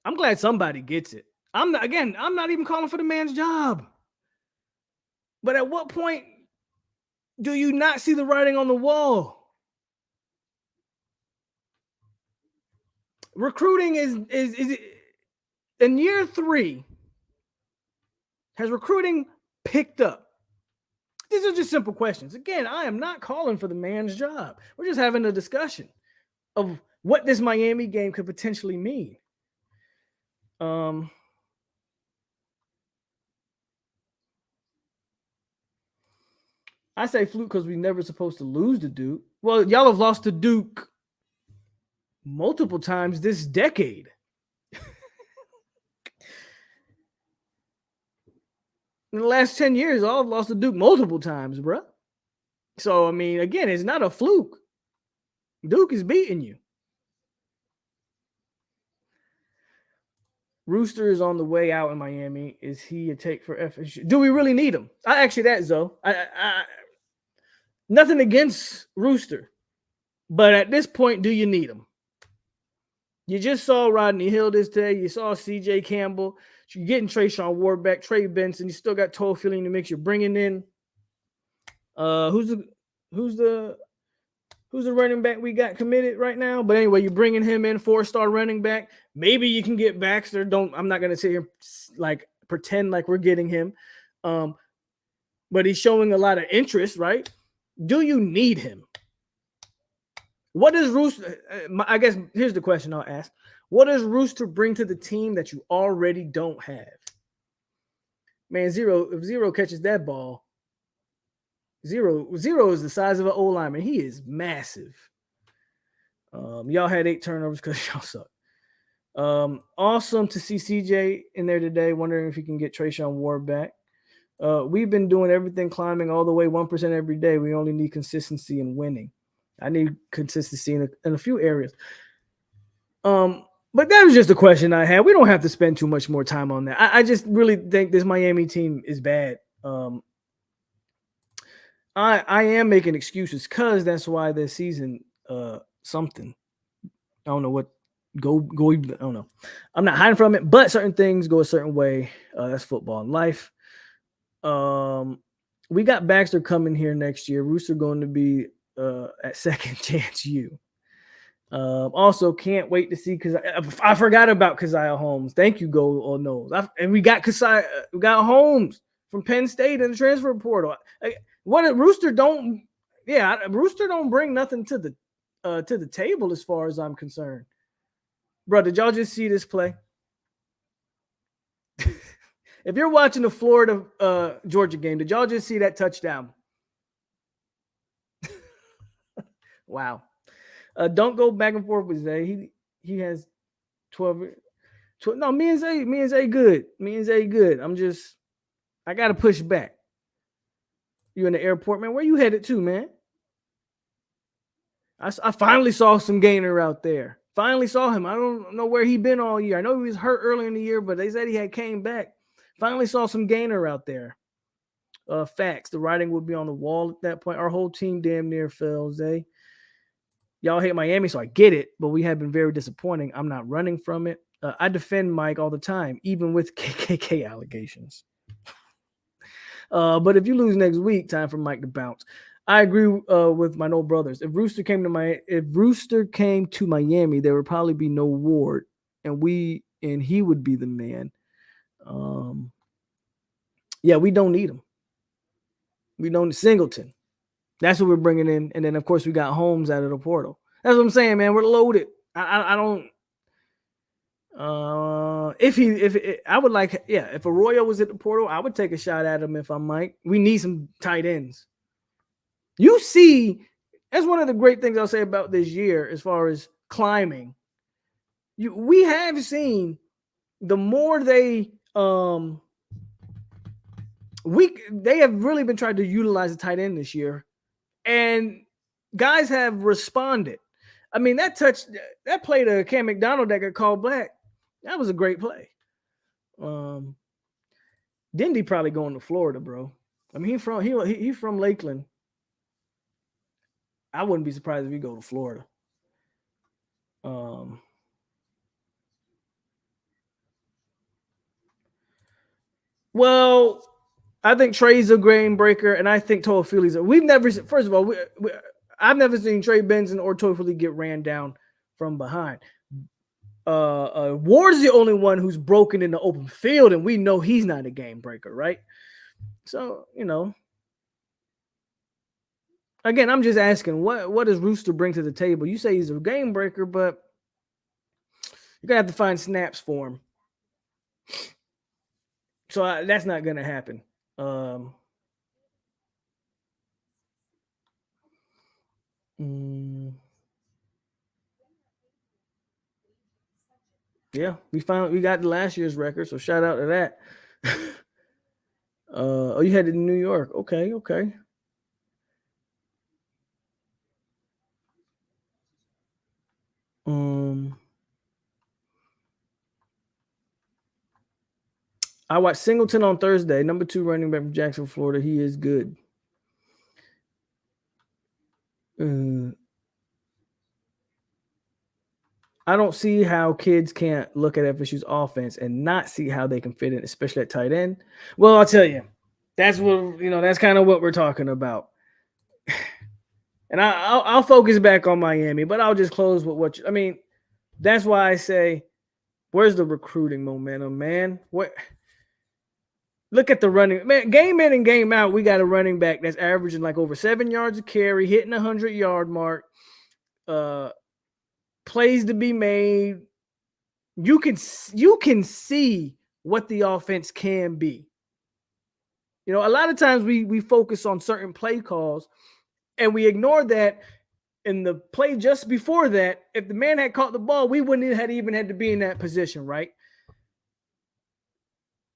E: I'm glad somebody gets it. I'm not even calling for the man's job. But at what point do you not see the writing on the wall? Recruiting is in year 3. Has recruiting picked up? These are just simple questions. Again, I am not calling for the man's job. We're just having a discussion of what this Miami game could potentially mean. I say fluke because we never supposed to lose to Duke. Well, y'all have lost to Duke multiple times this decade. In the last 10 years, all have lost to Duke multiple times, bro. So, I mean, again, it's not a fluke. Duke is beating you. Rooster is on the way out in Miami. Is he a take for FSU? Do we really need him? I actually that, Zoe. Nothing against Rooster. But at this point, do you need him? You just saw Rodney Hill this day. You saw CJ Campbell. You're getting Trayshawn Ward back, Trey Benson. You still got Toll-Field in the mix. You're bringing in who's the running back we got committed right now? But anyway, you're bringing him in, 4-star running back. Maybe you can get Baxter. I'm not going to sit here like pretend like we're getting him. But he's showing a lot of interest, right? Do you need him? What does Rooster? I guess here's the question I'll ask: what does Rooster bring to the team that you already don't have? Man, if Zero catches that ball, Zero is the size of an old lineman. He is massive. Y'all had 8 turnovers because y'all suck. Awesome to see CJ in there today. Wondering if he can get Trayshawn Ward back. We've been doing everything climbing all the way 1% every day. We only need consistency and winning. I need consistency in a few areas. But that was just a question I had. We don't have to spend too much more time on that. I just really think this Miami team is bad. I am making excuses because that's why this season something. I don't know what go. I don't know. I'm not hiding from it, but certain things go a certain way. That's football and life. We got Baxter coming here next year. Rooster going to be at Second Chance U. Also, can't wait to see because I forgot about Keziah Holmes. Thank you, Go or Knows. And we got we got Holmes from Penn State in the transfer portal. Rooster don't bring nothing to the table as far as I'm concerned. Bro, did y'all just see this play? If you're watching the Florida Georgia game, did y'all just see that touchdown? Wow. Don't go back and forth with Zay. He has 12. No, me and Zay good. Me and Zay good. I gotta push back. You in the airport, man? Where you headed to, man? I finally saw some Gainer out there. Finally saw him. I don't know where he been all year. I know he was hurt earlier in the year, but they said he had came back. Finally saw some Gainer out there. Facts. The writing would be on the wall at that point. Our whole team damn near fell, Zay. Y'all hate Miami, so I get it, but we have been very disappointing. I'm not running from it. I defend Mike all the time, even with KKK allegations. But if you lose next week, time for Mike to bounce. I agree with my no brothers. If Rooster came to Miami, there would probably be no Ward, and he would be the man. Yeah, we don't need him. We don't need Singleton. That's what we're bringing in, and then of course we got Holmes out of the portal. That's what I'm saying, man. We're loaded. I don't. If Arroyo was at the portal, I would take a shot at him if I'm Mike. We need some tight ends. You see, that's one of the great things I'll say about this year as far as climbing. We have seen the more they have really been trying to utilize the tight end this year, and guys have responded. I mean, that play to Cam McDonald that got called back, that was a great play. Dindy probably going to Florida, bro. I mean, he's from Lakeland. I wouldn't be surprised if he go to Florida. Well, I think Trey's a game breaker, and I think Toafili's. First of all, I've never seen Trey Benson or Toafili get ran down from behind. Ward's the only one who's broken in the open field, and we know he's not a game breaker, right? So, again, I'm just asking, what does Rooster bring to the table? You say he's a game breaker, but you're going to have to find snaps for him. So that's not going to happen. Yeah, we got the last year's record, so shout out to that. You headed to New York. Okay. I watched Singleton on Thursday, number 2 running back from Jacksonville, Florida. He is good. I don't see how kids can't look at FSU's offense and not see how they can fit in, especially at tight end. Well, I'll tell you, that's kind of what we're talking about. And I'll focus back on Miami, but I'll just close with that's why I say, where's the recruiting momentum, man? Look at the running, man. Game in and game out, we got a running back that's averaging like over 7 yards a carry, hitting 100-yard mark. Plays to be made. You can see what the offense can be. A lot of times we focus on certain play calls, and we ignore that in the play just before that. If the man had caught the ball, we wouldn't have even had to be in that position, right?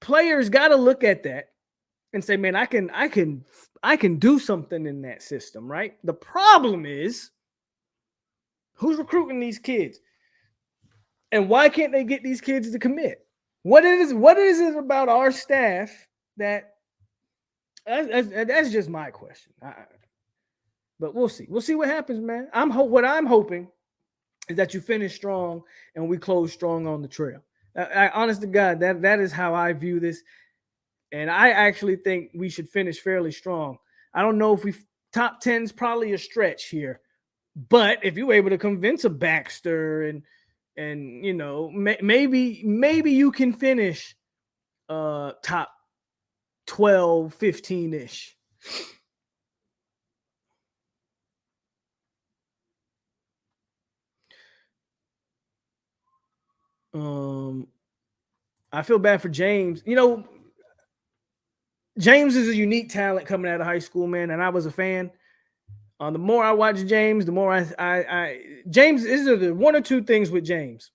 E: Players got to look at that and say, man, I can do something in that system, right? The problem is, who's recruiting these kids? And why can't they get these kids to commit? What is it about our staff that's just my question. But we'll see. We'll see what happens, man. What I'm hoping is that you finish strong and we close strong on the trail. Honest to God, that is how I view this. And I actually think we should finish fairly strong. I don't know if we top 10 is probably a stretch here. But if you were able to convince a Baxter and you know, maybe you can finish top 12, 15-ish. I feel bad for James. You know, James is a unique talent coming out of high school, man, and I was a fan. The more I watch James, the more I James, these are the one or two things with James.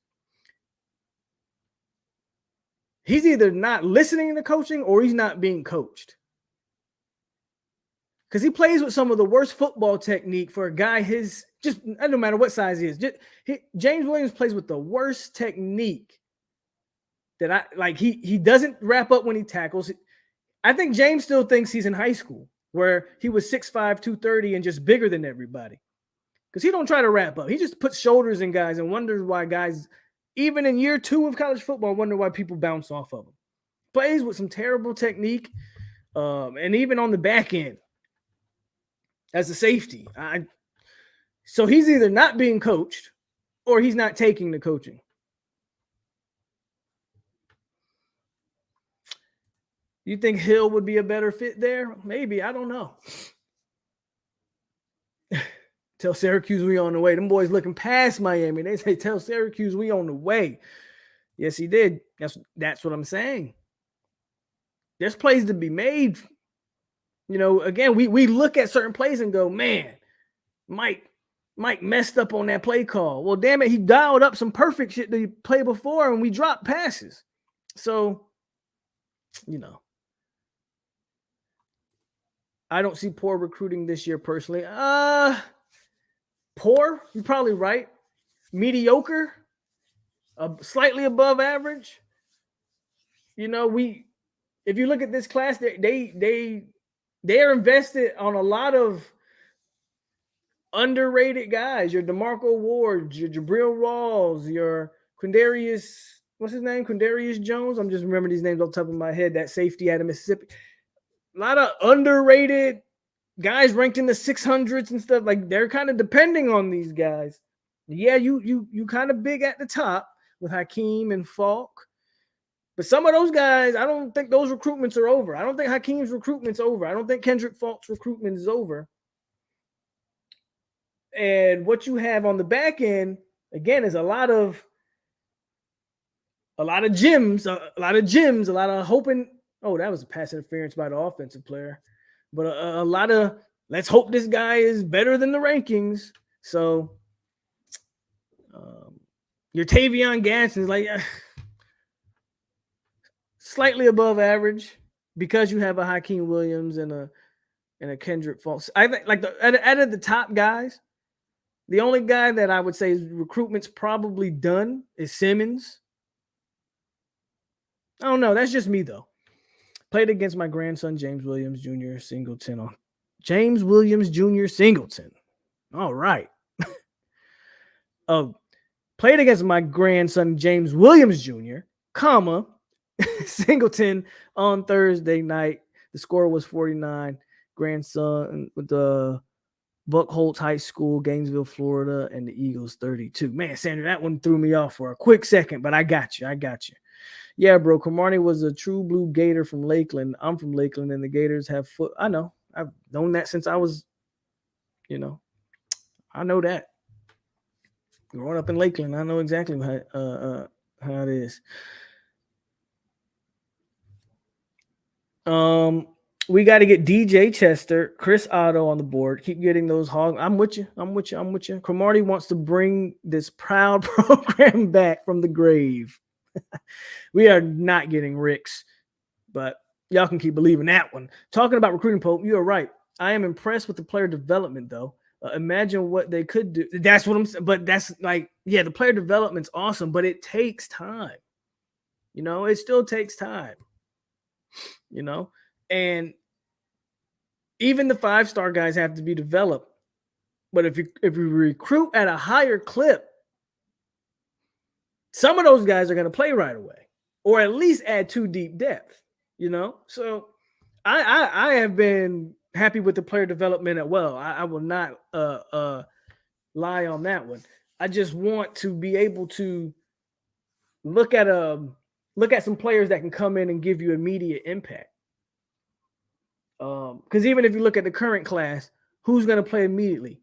E: He's either not listening to coaching or he's not being coached. Because he plays with some of the worst football technique for a guy his, just no matter what size he is. James Williams plays with the worst technique that I like. He doesn't wrap up when he tackles. I think James still thinks he's in high school where he was 6'5", 230 and just bigger than everybody. Because he don't try to wrap up. He just puts shoulders in guys and wonders why guys, even in year 2 of college football, wonder why people bounce off of him. Plays with some terrible technique. And even on the back end as a safety. So he's either not being coached or he's not taking the coaching. You think Hill would be a better fit there? Maybe. I don't know. Tell Syracuse we on the way. Them boys looking past Miami. They say, tell Syracuse we on the way. Yes, he did. That's what I'm saying. There's plays to be made. You know, again, we look at certain plays and go, man, Mike messed up on that play call. Well, damn it, he dialed up some perfect shit to play before and we dropped passes. So, you know, I don't see poor recruiting this year personally. Poor, you're probably right. Mediocre, slightly above average. You know, if you look at this class, they're invested on a lot of underrated guys. Your DeMarco Ward, your Jabril Rawls, your Quindarius, what's his name? Quindarius Jones. I'm just remembering these names off the top of my head. That safety out of Mississippi. A lot of underrated guys ranked in the 600s and stuff. Like they're kind of depending on these guys. Yeah, you kind of big at the top with Hakeem and Falk. But some of those guys, I don't think those recruitments are over. I don't think Hakeem's recruitment's over. I don't think Kendrick Falk's recruitment is over. And what you have on the back end, again, is a lot of gyms, a lot of hoping. Oh, that was a pass interference by the offensive player. But a lot of let's hope this guy is better than the rankings. So your Tavion Gadsden is like slightly above average because you have a Hakeem Williams and a Kendrick Falk. I think like out of the top guys, the only guy that I would say is recruitment's probably done is Simmons. I don't know. That's just me though. Played against my grandson, James Williams Jr. Singleton. James Williams Jr. Singleton. All right. Played against my grandson, James Williams Jr., Singleton on Thursday night. The score was 49. Grandson with the Buckholz High School, Gainesville, Florida, and the Eagles 32. Man, Sandra, that one threw me off for a quick second, but I got you. Yeah, bro. Cromartie was a true blue Gator from Lakeland. I'm from Lakeland, and the Gators have foot. I know. I've known that since I was, I know that. Growing up in Lakeland, I know exactly how it is. We got to get DJ Chester, Chris Otto on the board. Keep getting those hogs. I'm with you. Cromartie wants to bring this proud program back from the grave. We are not getting Ricks, but y'all can keep believing that one. Talking about recruiting, Pope, you are right. I am impressed with the player development, though. Imagine what they could do. That's what I'm saying. But that's like, yeah, the player development's awesome, but it takes time. It still takes time. And even the 5-star guys have to be developed. But if you recruit at a higher clip, some of those guys are going to play right away, or at least add 2 deep depth. So I have been happy with the player development as well. I will not lie on that one. I just want to be able to look at some players that can come in and give you immediate impact. Because even if you look at the current class, who's going to play immediately?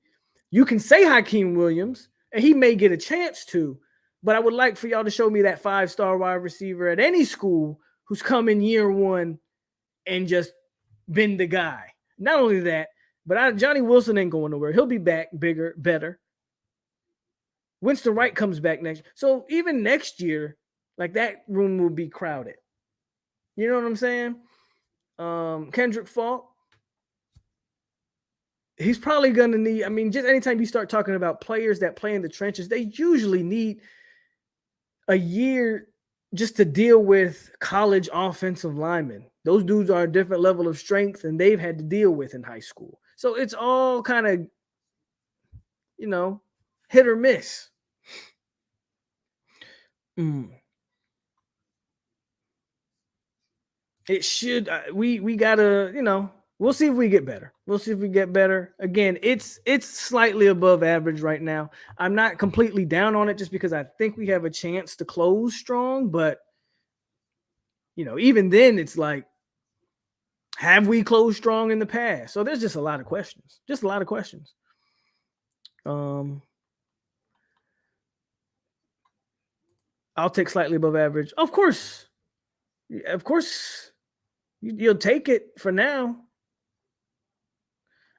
E: You can say Hakeem Williams, and he may get a chance to, but I would like for y'all to show me that 5-star wide receiver at any school who's come in year one and just been the guy. Not only that, but Johnny Wilson ain't going nowhere. He'll be back bigger, better. Winston Wright comes back next. So even next year, like that room will be crowded. You know what I'm saying? Kendrick Falk, he's probably going to need, I mean, just anytime you start talking about players that play in the trenches, they usually need a year just to deal with college offensive linemen. Those dudes are a different level of strength than they've had to deal with in high school. So it's all kind of, hit or miss. It should, we gotta, we'll see if we get better. We'll see if we get better. Again, it's slightly above average right now. I'm not completely down on it just because I think we have a chance to close strong, but even then it's like, have we closed strong in the past? So there's just a lot of questions. I'll take slightly above average. Of course, you'll take it for now.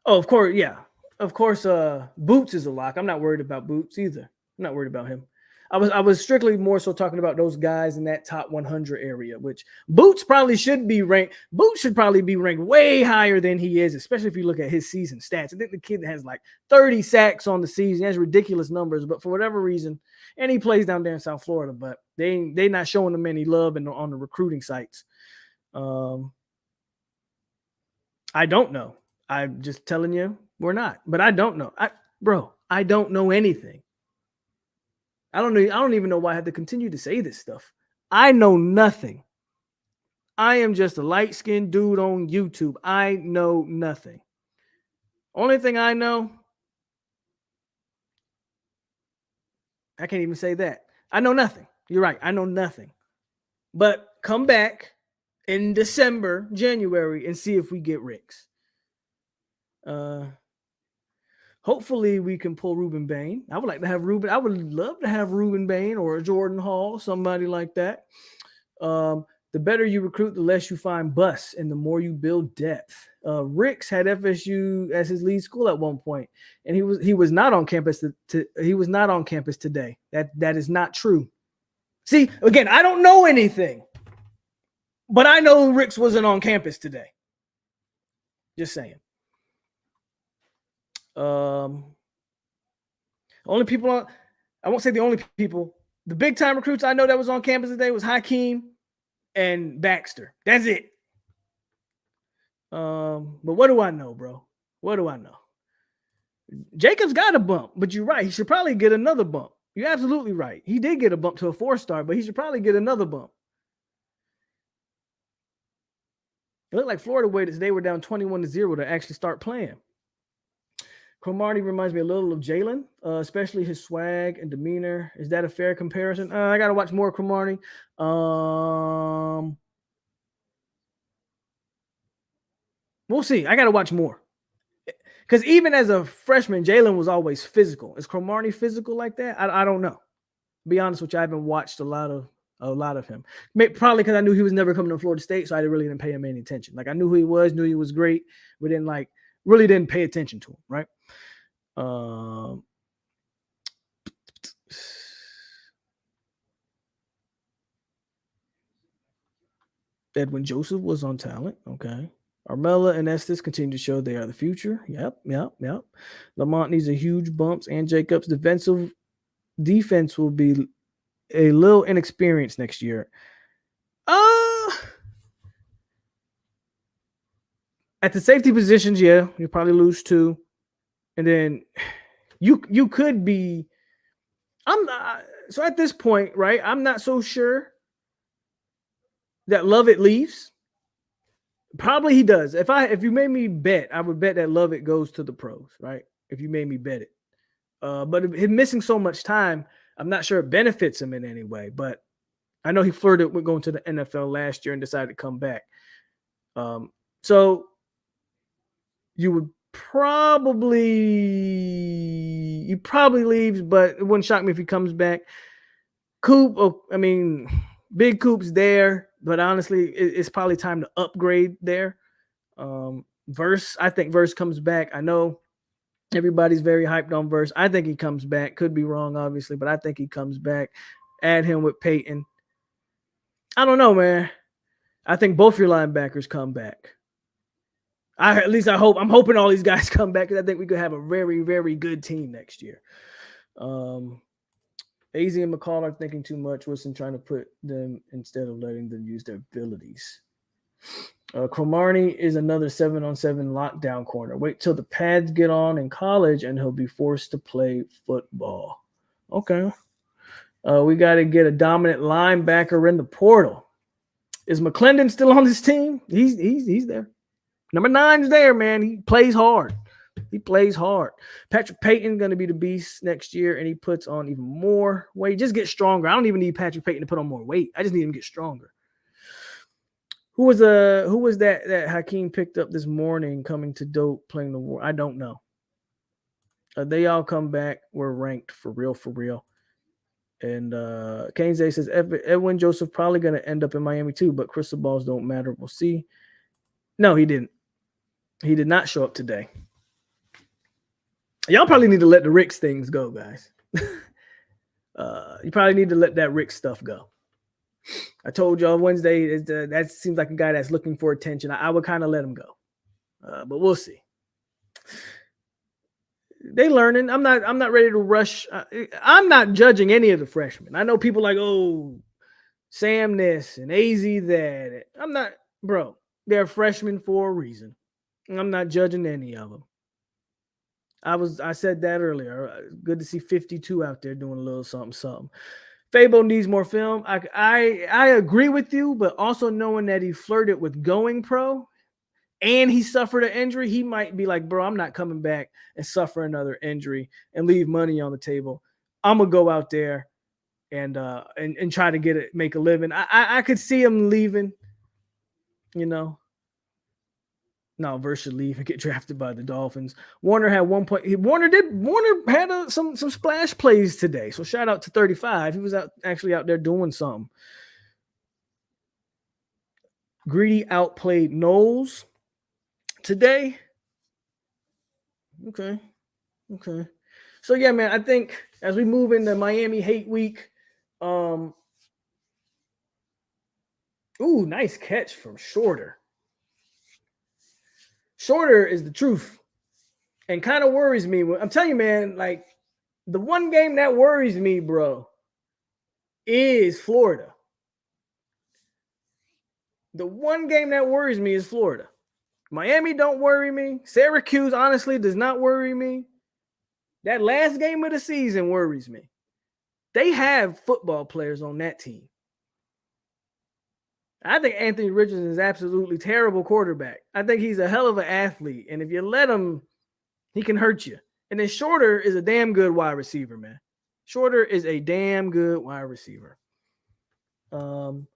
E: Oh, of course, yeah. Of course, Boots is a lock. I'm not worried about Boots either. I'm not worried about him. I was strictly more so talking about those guys in that top 100 area, which Boots probably should be ranked. Boots should probably be ranked way higher than he is, especially if you look at his season stats. I think the kid has like 30 sacks on the season. He has ridiculous numbers, but for whatever reason, and he plays down there in South Florida, but they not showing him any love on the recruiting sites. I don't know. I'm just telling you, we're not. But I don't know. I don't know anything. I don't even know why I have to continue to say this stuff. I know nothing. I am just a light-skinned dude on YouTube. I know nothing. Only thing I know, I can't even say that. I know nothing. You're right. I know nothing. But come back in December, January, and see if we get Ricks. Hopefully we can pull Ruben Bain. I would love to have Ruben Bain or a Jordan Hall, somebody like that. The better you recruit, the less you find busts and the more you build depth. Ricks had FSU as his lead school at one point, and he was not on campus he was not on campus today. That is not true. See, again, I don't know anything, but I know Ricks wasn't on campus today. Just saying. Only people I won't say the only people. The big time recruits I know that was on campus today was Hakeem and Baxter. That's it. But what do I know, bro? What do I know? Jacobs got a bump, but you're right. He should probably get another bump. You're absolutely right. He did get a bump to a 4-star, but he should probably get another bump. It looked like Florida waited. They were down 21-0 to actually start playing. Cromartie reminds me a little of Jalen, especially his swag and demeanor. Is that a fair comparison? I got to watch more Cromartie. We'll see. I got to watch more. Because even as a freshman, Jalen was always physical. Is Cromartie physical like that? I don't know. To be honest with you, I haven't watched a lot of him. Probably because I knew he was never coming to Florida State, so I really didn't pay him any attention. Like I knew who he was, knew he was great, but really didn't pay attention to him, right? Edwin Joseph was on talent. Okay. Armella and Estes continue to show they are the future. Yep. Lamont needs a huge bumps, and Jacobs' defense will be a little inexperienced next year. At the safety positions, yeah, you'll probably lose 2. And then you could be. So at this point, right? I'm not so sure that Lovett leaves. Probably he does. If you made me bet, I would bet that Lovett goes to the pros, right? If you made me bet it. But him missing so much time, I'm not sure it benefits him in any way. But I know he flirted with going to the NFL last year and decided to come back. So you would he probably leaves, but it wouldn't shock me if he comes back. Coop, Big Coop's there, but honestly, it's probably time to upgrade there. Verse, I think Verse comes back. I know everybody's very hyped on Verse. I think he comes back. Could be wrong, obviously, but I think he comes back. Add him with Peyton. I don't know, man. I think both your linebackers come back. I'm hoping all these guys come back because I think we could have a very, very good team next year. AZ and McCall are thinking too much. Wilson trying to put them instead of letting them use their abilities. Cromartie is another 7-on-7 lockdown corner. Wait till the pads get on in college and he'll be forced to play football. Okay. We got to get a dominant linebacker in the portal. Is McClendon still on this team? He's there. Number 9's there, man. He plays hard. Patrick Payton's going to be the beast next year, and he puts on even more weight. Just get stronger. I don't even need Patrick Payton to put on more weight. I just need him to get stronger. Who was that Hakeem picked up this morning coming to Dope playing the war? I don't know. They all come back. We're ranked for real. And Kainze says Edwin Joseph probably going to end up in Miami too, but crystal balls don't matter. We'll see. No, he didn't. He did not show up today. Y'all probably need to let the Ricks things go, guys. You probably need to let that Rick stuff go. I told y'all Wednesday that seems like a guy that's looking for attention. I would kind of let him go, but we'll see. They learning. I'm not ready to rush. I'm not judging any of the freshmen. I know people like, oh, Sam this and AZ that. I'm not, bro. They're freshmen for a reason. I'm not judging any of them. I said that earlier. Good to see 52 out there doing a little something. Fabo needs more film. I agree with you, but also knowing that he flirted with going pro and he suffered an injury, he might be like, bro, I'm not coming back and suffer another injury and leave money on the table. I'm gonna go out there and try to make a living. I could see him leaving, you know. No, Verse should leave and get drafted by the Dolphins. Warner had 1 point. Warner had some splash plays today. So shout out to 35. He was actually out there doing something. Greedy outplayed Knowles today. Okay. So yeah, man, I think as we move into Miami Hate Week, ooh, nice catch from Shorter. Shorter is the truth and kind of worries me. I'm telling you, man, like the one game that worries me, bro, is Florida. The one game that worries me is Florida. Miami don't worry me. Syracuse, honestly, does not worry me. That last game of the season worries me. They have football players on that team. I think Anthony Richardson is absolutely terrible quarterback. I think he's a hell of an athlete. And if you let him, he can hurt you. And then Shorter is a damn good wide receiver, man. Shorter is a damn good wide receiver. I'll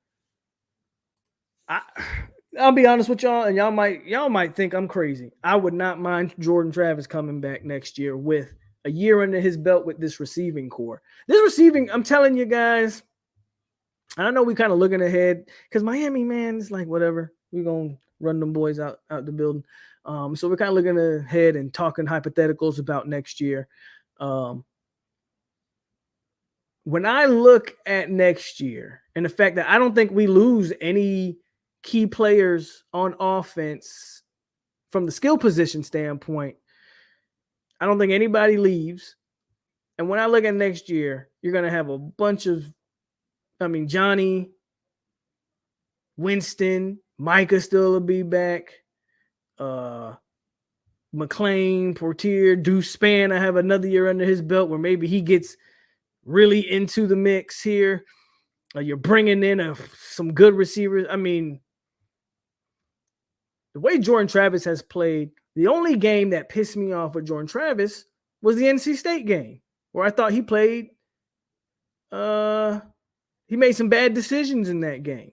E: be honest with y'all, and y'all might think I'm crazy. I would not mind Jordan Travis coming back next year with a year under his belt with this receiving core. This receiving, I'm telling you guys, I know we kind of looking ahead because Miami, man, it's like whatever. We're going to run them boys out the building. So we're kind of looking ahead and talking hypotheticals about next year. When I look at next year and the fact that I don't think we lose any key players on offense from the skill position standpoint, I don't think anybody leaves. And when I look at next year, you're going to have a bunch of, Johnny, Winston, Micah still will be back. McLean, Portier, Deuce Span, I have another year under his belt where maybe he gets really into the mix here. You're bringing in some good receivers. the way Jordan Travis has played, the only game that pissed me off with Jordan Travis was the NC State game, where I thought he played. He made some bad decisions in that game.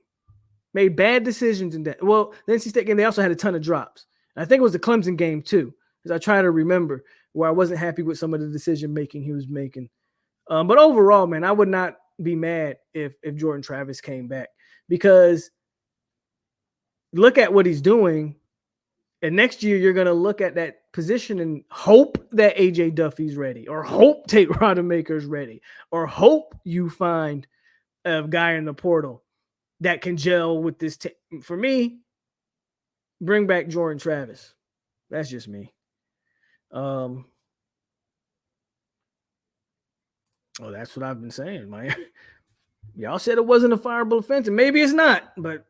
E: Made bad decisions in that. Well, the NC State game, they also had a ton of drops. And I think it was the Clemson game too, because I try to remember where I wasn't happy with some of the decision making he was making. But overall, man, I would not be mad if Jordan Travis came back, because look at what he's doing. And next year, you're going to look at that position and hope that AJ Duffy's ready, or hope Tate Rodemaker's ready, or hope you find a guy in the portal that can gel with this. For me, bring back Jordan Travis. That's just me. Oh, that's what I've been saying, man. Y'all said it wasn't a fireable offense, and maybe it's not, but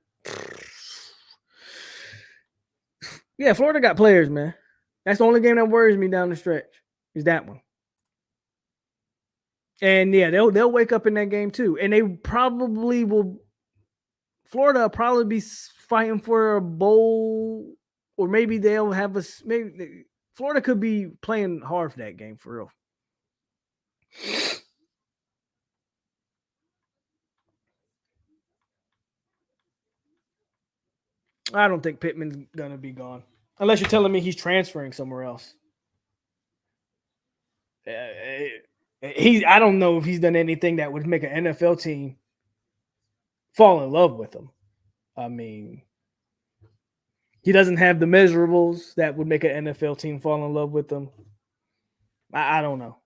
E: yeah, Florida got players, man. That's the only game that worries me down the stretch, is that one. And yeah, they'll wake up in that game too, and they probably will. Florida will probably be fighting for a bowl, or maybe they'll have a. Maybe Florida could be playing hard for that game for real. I don't think Pittman's gonna be gone, unless you're telling me he's transferring somewhere else. I don't know if he's done anything that would make an NFL team fall in love with him. I mean, he doesn't have the measurables that would make an NFL team fall in love with him. I don't know.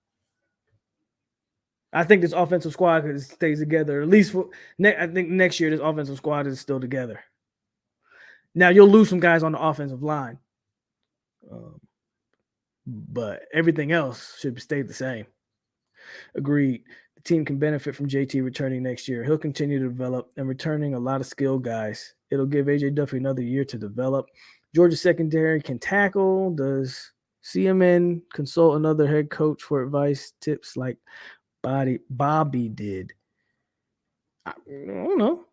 E: I think this offensive squad stays together. At least I think next year this offensive squad is still together. Now you'll lose some guys on the offensive line, but everything else should stay the same. Agreed. The team can benefit from JT returning next year. He'll continue to develop and returning a lot of skilled guys. It'll give AJ Duffy another year to develop. Georgia secondary can tackle. Does CMN consult another head coach for advice, tips like Bobby did? I don't know.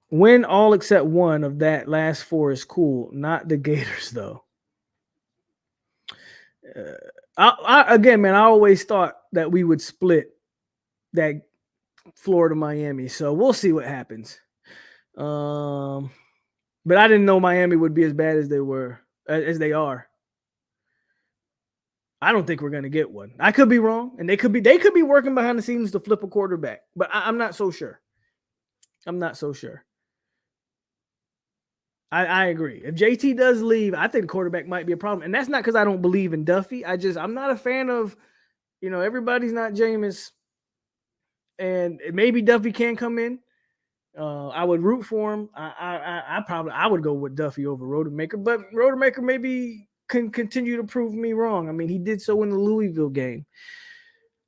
E: Win all except one of that last four is cool. Not the Gators, though. Again, man, I always thought that we would split that Florida-Miami. So we'll see what happens. But I didn't know Miami would be as bad as they are. I don't think we're going to get one. I could be wrong, and they could be working behind the scenes to flip a quarterback, but I'm not so sure. I agree. If JT does leave, I think the quarterback might be a problem. And that's not because I don't believe in Duffy. I'm not a fan of, everybody's not Jameis. And maybe Duffy can come in. I would root for him. I would go with Duffy over Rodemaker, but Rodemaker maybe can continue to prove me wrong. I mean, he did so in the Louisville game.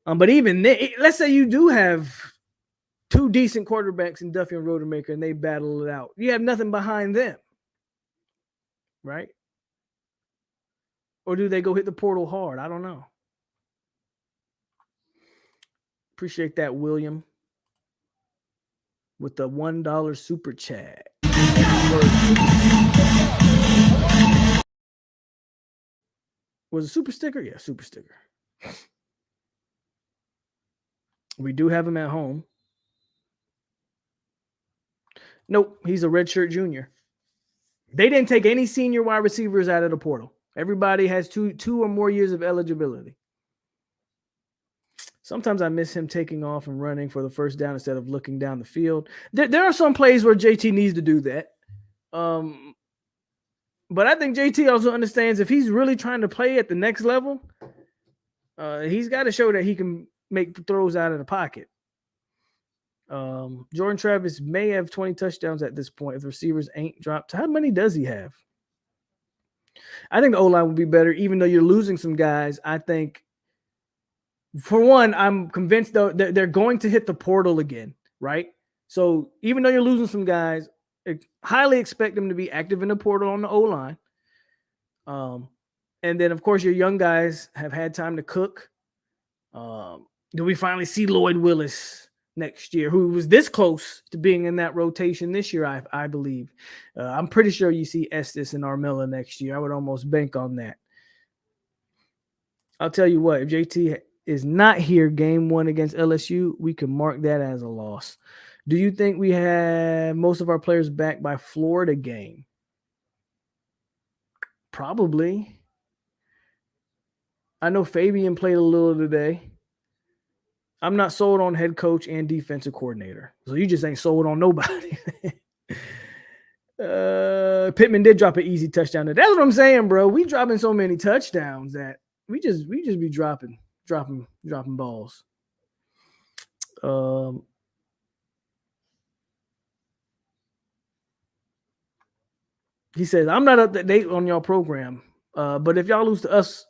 E: But even then, let's say you do have two decent quarterbacks in Duffy and Rodemaker, and they battle it out. You have nothing behind them, right? Or do they go hit the portal hard? I don't know. Appreciate that, William, with the $1 super chat. Was it super sticker? Yeah, super sticker. We do have him at home. Nope, he's a redshirt junior. They didn't take any senior wide receivers out of the portal. Everybody has two or more years of eligibility. Sometimes I miss him taking off and running for the first down instead of looking down the field. There are some plays where JT needs to do that. But I think JT also understands if he's really trying to play at the next level, he's got to show that he can make throws out of the pocket. Jordan Travis may have 20 touchdowns at this point if the receivers ain't dropped. How many does he have? I think the O-line will be better, even though you're losing some guys. I think, for one, I'm convinced though that they're going to hit the portal again, right? So even though you're losing some guys, I highly expect them to be active in the portal on the O-line. And then, of course, your young guys have had time to cook. Do we finally see Lloyd Willis next year, who was this close to being in that rotation this year, I believe. I'm pretty sure you see Estes and Armella next year. I would almost bank on that. I'll tell you what, if JT is not here game 1 against LSU, we can mark that as a loss. Do you think we have most of our players back by Florida game? Probably. I know Fabian played a little today. I'm not sold on head coach and defensive coordinator. So you just ain't sold on nobody. Pittman did drop an easy touchdown. That's what I'm saying, bro. We dropping so many touchdowns that we just be dropping balls. He says, I'm not up to date on y'all program. But if y'all lose to us,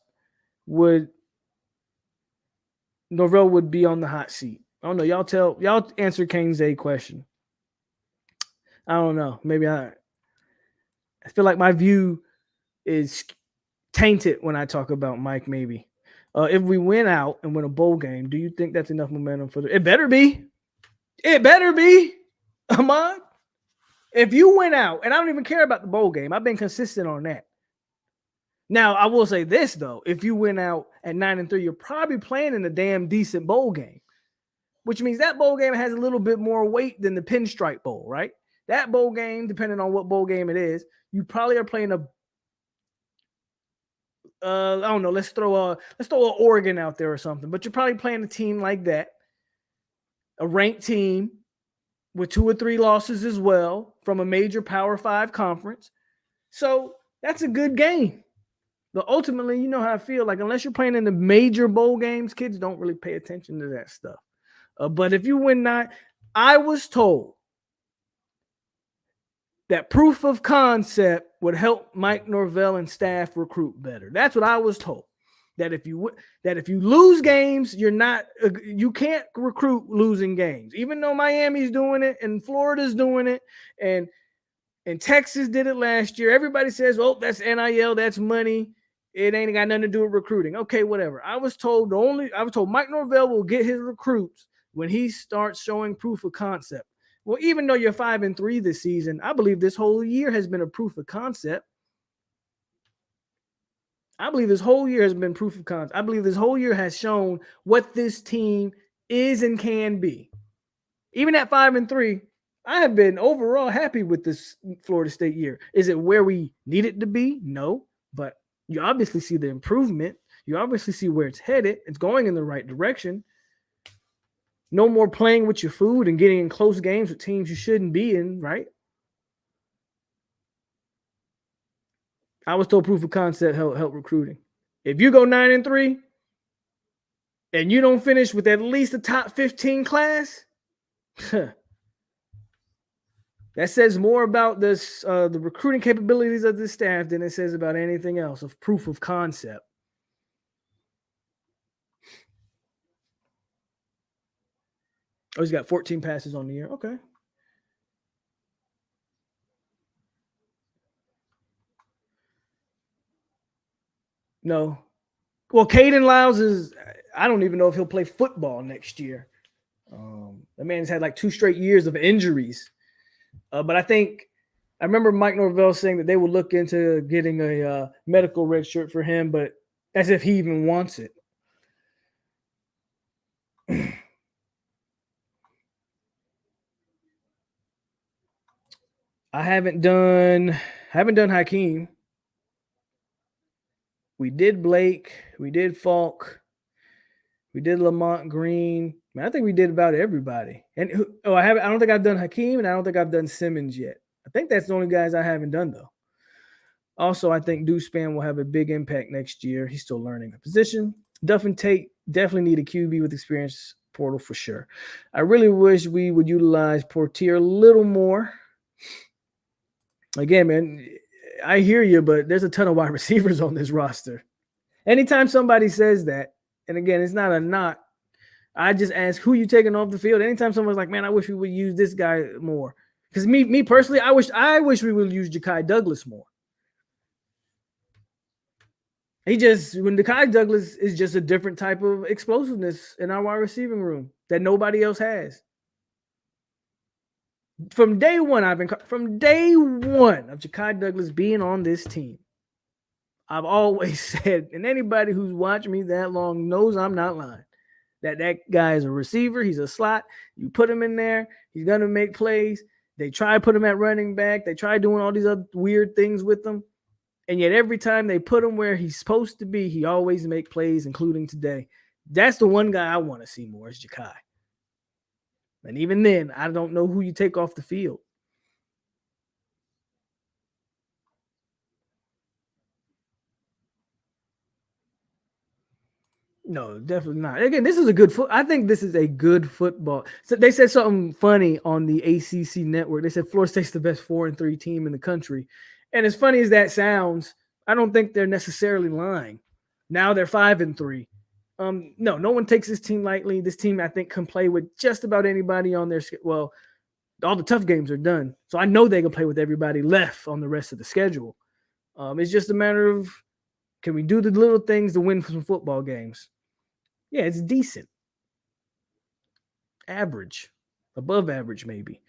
E: Norvell would be on the hot seat. I don't know. Y'all answer Kane's A question. I don't know. Maybe I feel like my view is tainted when I talk about Mike, maybe. If we win out and win a bowl game, do you think that's enough momentum for it better be? It better be. Ahmad. If you win out, and I don't even care about the bowl game, I've been consistent on that. Now, I will say this, though. If you win out at 9-3, you're probably playing in a damn decent bowl game, which means that bowl game has a little bit more weight than the Pinstripe Bowl, right? That bowl game, depending on what bowl game it is, you probably are playing I don't know, let's throw an Oregon out there or something, but you're probably playing a team like that, a ranked team with 2 or 3 losses as well from a major Power 5 conference. So that's a good game. But ultimately, you know how I feel. Like, unless you're playing in the major bowl games, kids don't really pay attention to that stuff. But if you win 9, I was told that proof of concept would help Mike Norvell and staff recruit better. That's what I was told. That if you lose games, you can't recruit losing games. Even though Miami's doing it and Florida's doing it and Texas did it last year. Everybody says, "Oh, that's NIL, that's money. It ain't got nothing to do with recruiting." Okay, whatever. I was told Mike Norvell will get his recruits when he starts showing proof of concept. Well, even though you're 5-3 this season, I believe this whole year has been a proof of concept. I believe this whole year has been proof of concept. I believe this whole year has shown what this team is and can be. Even at 5-3, I have been overall happy with this Florida State year. Is it where we need it to be? No, but you obviously see the improvement. You obviously see where it's headed. It's going in the right direction. No more playing with your food and getting in close games with teams you shouldn't be in, right? I was told proof of concept help recruiting. If you go 9-3 and you don't finish with at least a top 15 class, that says more about this the recruiting capabilities of the staff than it says about anything else of proof of concept. Oh, he's got 14 passes on the year. Okay. No. Well, Caden Lyles I don't even know if he'll play football next year. The man's had like 2 straight years of injuries. But I remember Mike Norvell saying that they would look into getting a medical red shirt for him, but as if he even wants it. I haven't done Hakeem. We did Blake. We did Falk. We did Lamont Green. Man, I think we did about everybody. And I don't think I've done Hakeem, and I don't think I've done Simmons yet. I think that's the only guys I haven't done, though. Also, I think Deuce Spann will have a big impact next year. He's still learning the position. Duff and Tate definitely need a QB with experience portal for sure. I really wish we would utilize Portier a little more. Again, man, I hear you, but there's a ton of wide receivers on this roster. Anytime somebody says that, and again, it's not a knock, I just ask who you taking off the field. Anytime someone's like, man, I wish we would use this guy more. Because me personally, I wish we would use Ja'Kai Douglas more. When Ja'Kai Douglas is just a different type of explosiveness in our wide receiving room that nobody else has. From day one of Ja'Kai Douglas being on this team, I've always said, and anybody who's watched me that long knows I'm not lying, that guy is a receiver. He's a slot. You put him in there, he's going to make plays. They try to put him at running back. They try doing all these other weird things with him. And yet every time they put him where he's supposed to be, he always make plays, including today. That's the one guy I want to see more is Ja'Kai. And even then, I don't know who you take off the field. No, definitely not. Again, this is a good I think this is a good football. So they said something funny on the ACC network. They said Florida State's the best 4-3 team in the country. And as funny as that sounds, I don't think they're necessarily lying. Now they're 5-3. No one takes this team lightly. This team, I think, can play with just about anybody on their well, all the tough games are done. So I know they can play with everybody left on the rest of the schedule. It's just a matter of, can we do the little things to win some football games? Yeah, it's decent. Average. Above average, maybe.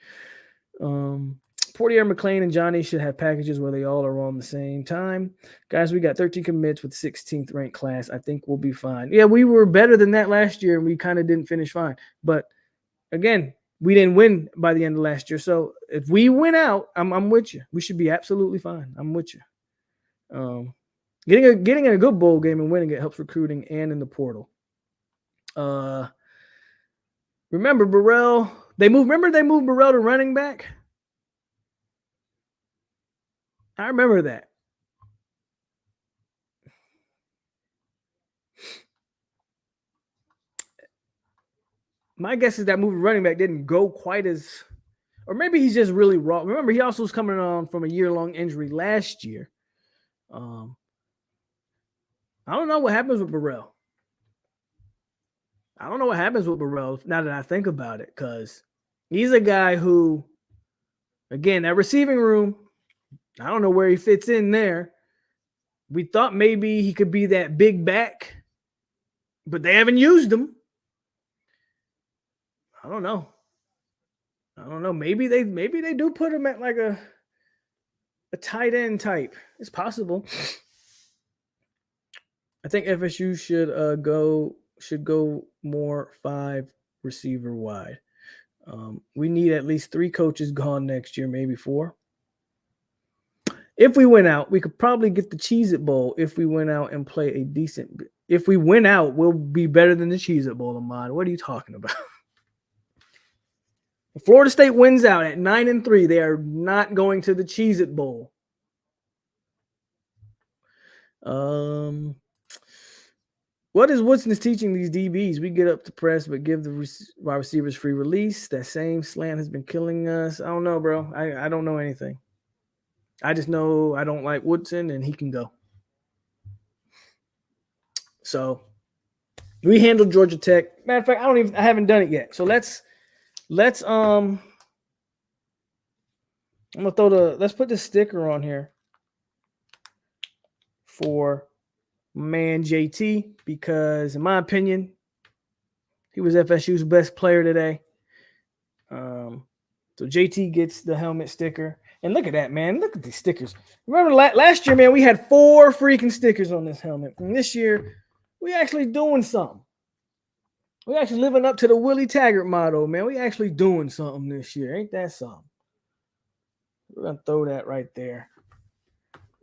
E: Portier, McLean, and Johnny should have packages where they all are on the same time. Guys, we got 13 commits with 16th ranked class. I think we'll be fine. Yeah, we were better than that last year, and we kind of didn't finish fine. But, again, we didn't win by the end of last year. So if we win out, I'm with you. We should be absolutely fine. I'm with you. Getting in a good bowl game and winning it helps recruiting and in the portal. Remember Burrell? They moved Burrell to running back. I remember that. My guess is that move to running back didn't go quite as, or maybe he's just really raw. Remember, he also was coming on from a year-long injury last year. I don't know what happens with Burrell. Now that I think about it, because he's a guy who, again, that receiving room, I don't know where he fits in there. We thought maybe he could be that big back, but they haven't used him. I don't know. Maybe they do put him at like a tight end type. It's possible. I think FSU should go more 5 receiver wide. We need at least 3 coaches gone next year, maybe 4. If we win out, we could probably get the Cheez-It Bowl if we went out and play a decent. If we win out, we'll be better than the Cheez-It Bowl, Ahmad. What are you talking about? If Florida State wins out at 9-3, they are not going to the Cheez-It Bowl. What is Woodson is teaching these DBs? We get up to press, but give the wide receivers free release. That same slant has been killing us. I don't know, bro. I don't know anything. I just know I don't like Woodson, and he can go. So we handled Georgia Tech. Matter of fact, I haven't done it yet. So let's I'm gonna let's put the sticker on here for man JT, because in my opinion, he was FSU's best player today. So JT gets the helmet sticker. And look at that, man. Look at these stickers. Remember last year, man, we had 4 freaking stickers on this helmet. And this year, we actually doing something. We actually living up to the Willie Taggart motto, man. We actually doing something this year. Ain't that something? We're going to throw that right there.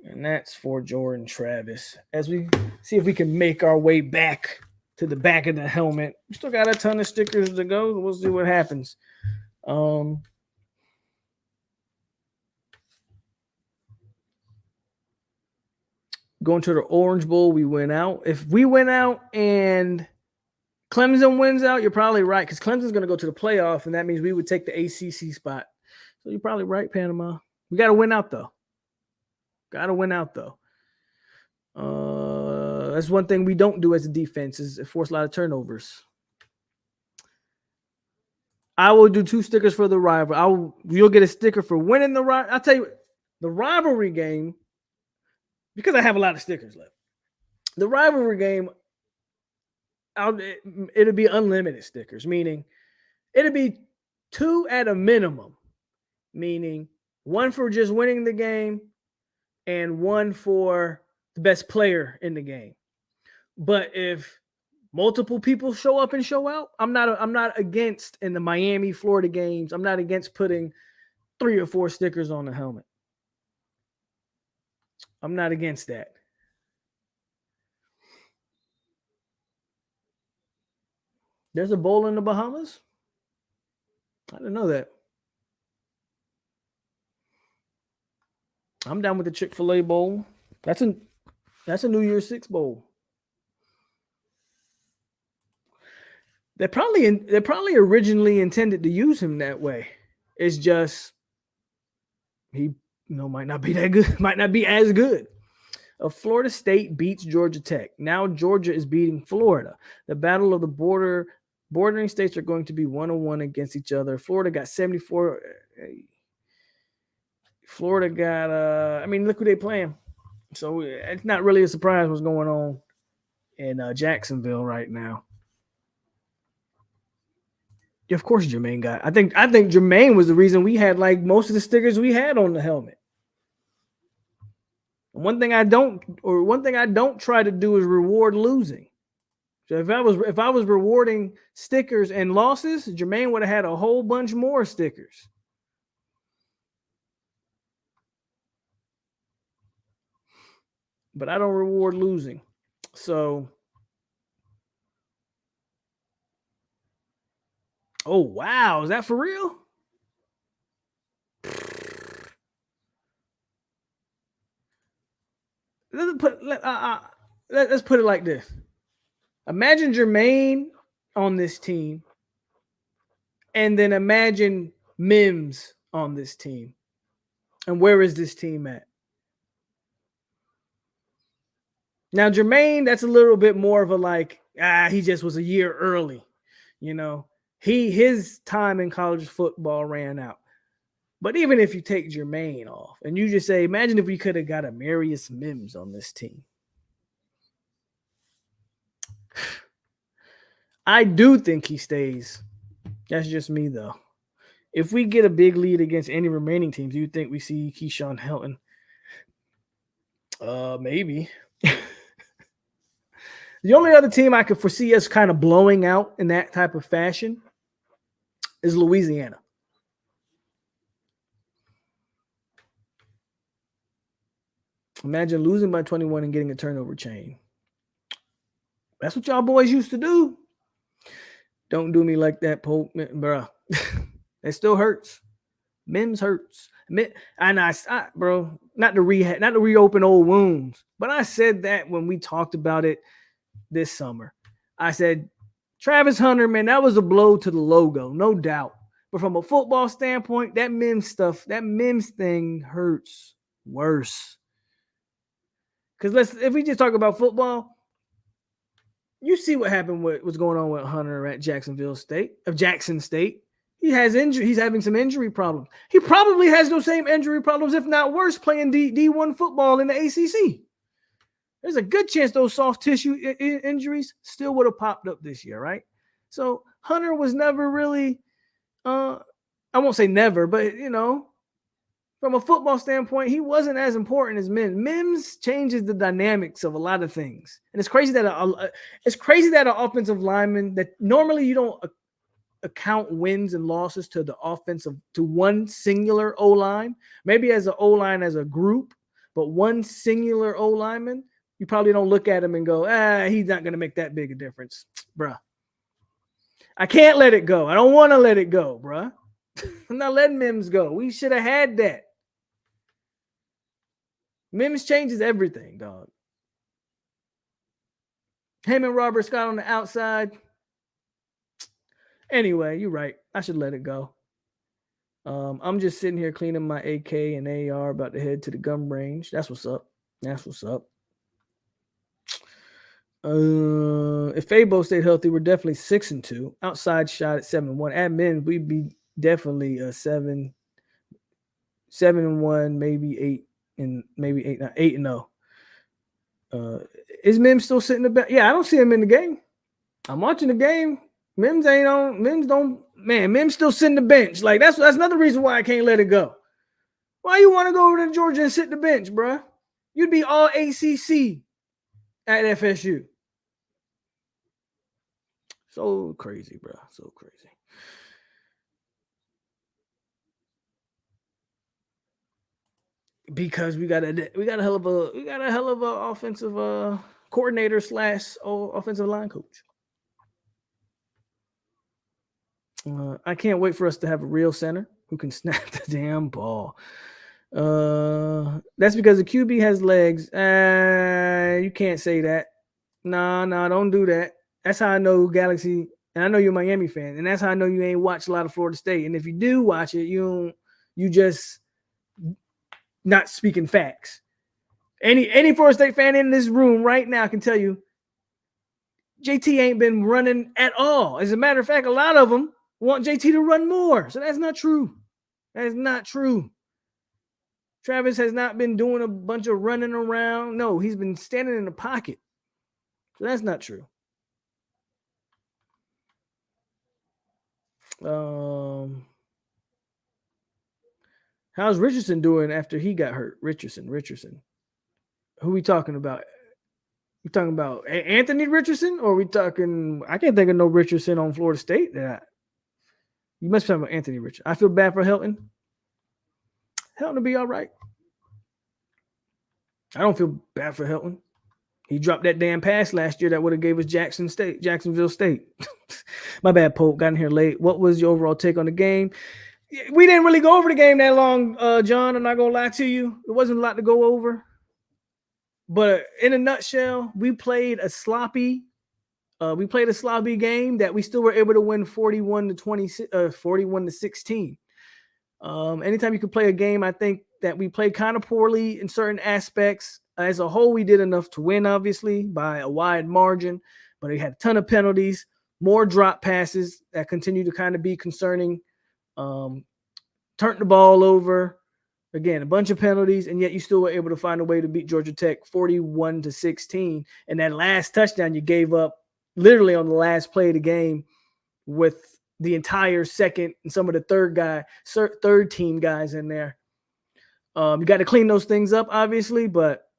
E: And that's for Jordan Travis. As we see if we can make our way back to the back of the helmet. We still got a ton of stickers to go. We'll see what happens. Going to the Orange Bowl, we went out. If we went out and Clemson wins out, you're probably right, because Clemson's going to go to the playoff, and that means we would take the ACC spot. So you're probably right, Panama. We got to win out, though. That's one thing we don't do as a defense, is force a lot of turnovers. I will do 2 stickers for the rival. You'll get a sticker for winning the rival. I'll tell you, the rivalry game, because I have a lot of stickers left. The rivalry game, it'll be unlimited stickers, meaning it'll be 2 at a minimum. meaning one for just winning the game and one for the best player in the game. But if multiple people show up and show out, I'm not against in the Miami, Florida games. I'm not against putting 3 or 4 stickers on the helmet. I'm not against that. There's a bowl in the Bahamas? I didn't know that. I'm down with the Chick-fil-A bowl. That's a New Year's 6 bowl. They probably originally intended to use him that way. It's just he might not be that good, might not be as good. Florida State beats Georgia Tech. Now Georgia is beating Florida. The battle of the bordering states are going to be 1-1 against each other. Florida got 74. Florida got look who they playing. So it's not really a surprise what's going on in Jacksonville right now. Yeah, of course Jermaine got. I think Jermaine was the reason we had like most of the stickers we had on the helmet. One thing I don't try to do is reward losing. So if I was rewarding stickers and losses, Jermaine would have had a whole bunch more stickers. But I don't reward losing. So, oh wow, is that for real? Let's put it like this. Imagine Jermaine on this team, and then imagine Mims on this team. And where is this team at? Now, Jermaine, that's a little bit more of a he just was a year early. His time in college football ran out. But even if you take Jermaine off and you just say, imagine if we could have got a Marius Mims on this team. I do think he stays. That's just me, though. If we get a big lead against any remaining teams, do you think we see Keyshawn Helton? Maybe. The only other team I could foresee us kind of blowing out in that type of fashion is Louisiana. Imagine losing by 21 and getting a turnover chain. That's what y'all boys used to do. Don't do me like that, Polk, bro. It still hurts. Mims hurts. And bro, not to reopen old wounds, but I said that when we talked about it this summer. I said, Travis Hunter, man, that was a blow to the logo, no doubt. But from a football standpoint, that Mims thing hurts worse. Because if we just talk about football, you see what happened with what's going on with Hunter at Jackson State. He's having some injury problems. He probably has those same injury problems, if not worse, playing D1 football in the ACC. There's a good chance those soft tissue injuries still would have popped up this year, right? So Hunter was never really, I won't say never, but from a football standpoint, he wasn't as important as Mims. Mims changes the dynamics of a lot of things, and it's crazy that an offensive lineman that normally you don't account wins and losses to to one singular O-line, maybe as an O-line as a group, but one singular O-lineman, you probably don't look at him and go, he's not going to make that big a difference, bruh. I can't let it go. I don't want to let it go, bruh. I'm not letting Mims go. We should have had that. Mims changes everything, dog. Him and Robert Scott on the outside. Anyway, you're right. I should let it go. I'm just sitting here cleaning my AK and AR, about to head to the gun range. That's what's up. If Fabo stayed healthy, we're definitely 6-2. Outside shot at 7-1. At men, we'd be definitely a 7-1, maybe 8-0. Is Mims still sitting in the back? Yeah, I don't see him in the game. I'm watching the game. Mims ain't on. Mims don't. Man, Mims still sitting the bench. Like that's another reason why I can't let it go. Why you want to go over to Georgia and sit the bench, bro? You'd be all ACC at FSU. So crazy, bro. So crazy. Because we got a hell of a offensive coordinator / offensive line coach. I can't wait for us to have a real center who can snap the damn ball. That's because the QB has legs. You can't say that. Nah, don't do that. That's how I know Galaxy, and I know you're a Miami fan, and that's how I know you ain't watched a lot of Florida State. And if you do watch it, you just not speaking facts. Any Florida State fan in this room right now can tell you JT ain't been running at all. As a matter of fact, a lot of them want JT to run more. So that's not true. That is not true. Travis has not been doing a bunch of running around. No, he's been standing in the pocket. So that's not true. How's Richardson doing after he got hurt? Richardson. Who we talking about? We talking about Anthony Richardson, or we talking? I can't think of no Richardson on Florida State. You must be talking about Anthony Richardson. I feel bad for Helton. Helton will be all right. I don't feel bad for Helton. He dropped that damn pass last year that would have gave us Jacksonville State. My bad, Polk. Got in here late. What was your overall take on the game? We didn't really go over the game that long, John. I'm not gonna lie to you. It wasn't a lot to go over. But in a nutshell, we played a sloppy game that we still were able to win 41-16. Anytime you can play a game, I think that we played kind of poorly in certain aspects. As a whole, we did enough to win, obviously, by a wide margin, but we had a ton of penalties, more drop passes that continue to kind of be concerning. Turned the ball over. Again, a bunch of penalties, and yet you still were able to find a way to beat Georgia Tech 41-16. And that last touchdown you gave up literally on the last play of the game with the entire second and some of the third team guys in there. You got to clean those things up, obviously, but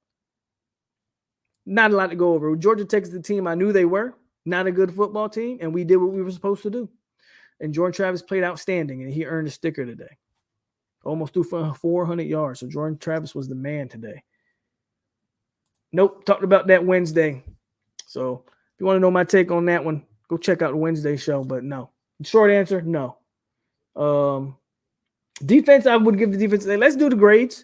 E: not a lot to go over. Georgia Tech is the team I knew they were, not a good football team, and we did what we were supposed to do. And Jordan Travis played outstanding, and he earned a sticker today. Almost threw for 400 yards. So Jordan Travis was the man today. Nope. Talked about that Wednesday. So if you want to know my take on that one, go check out the Wednesday show. But no. Short answer, no. Defense, I would give the defense. Let's do the grades.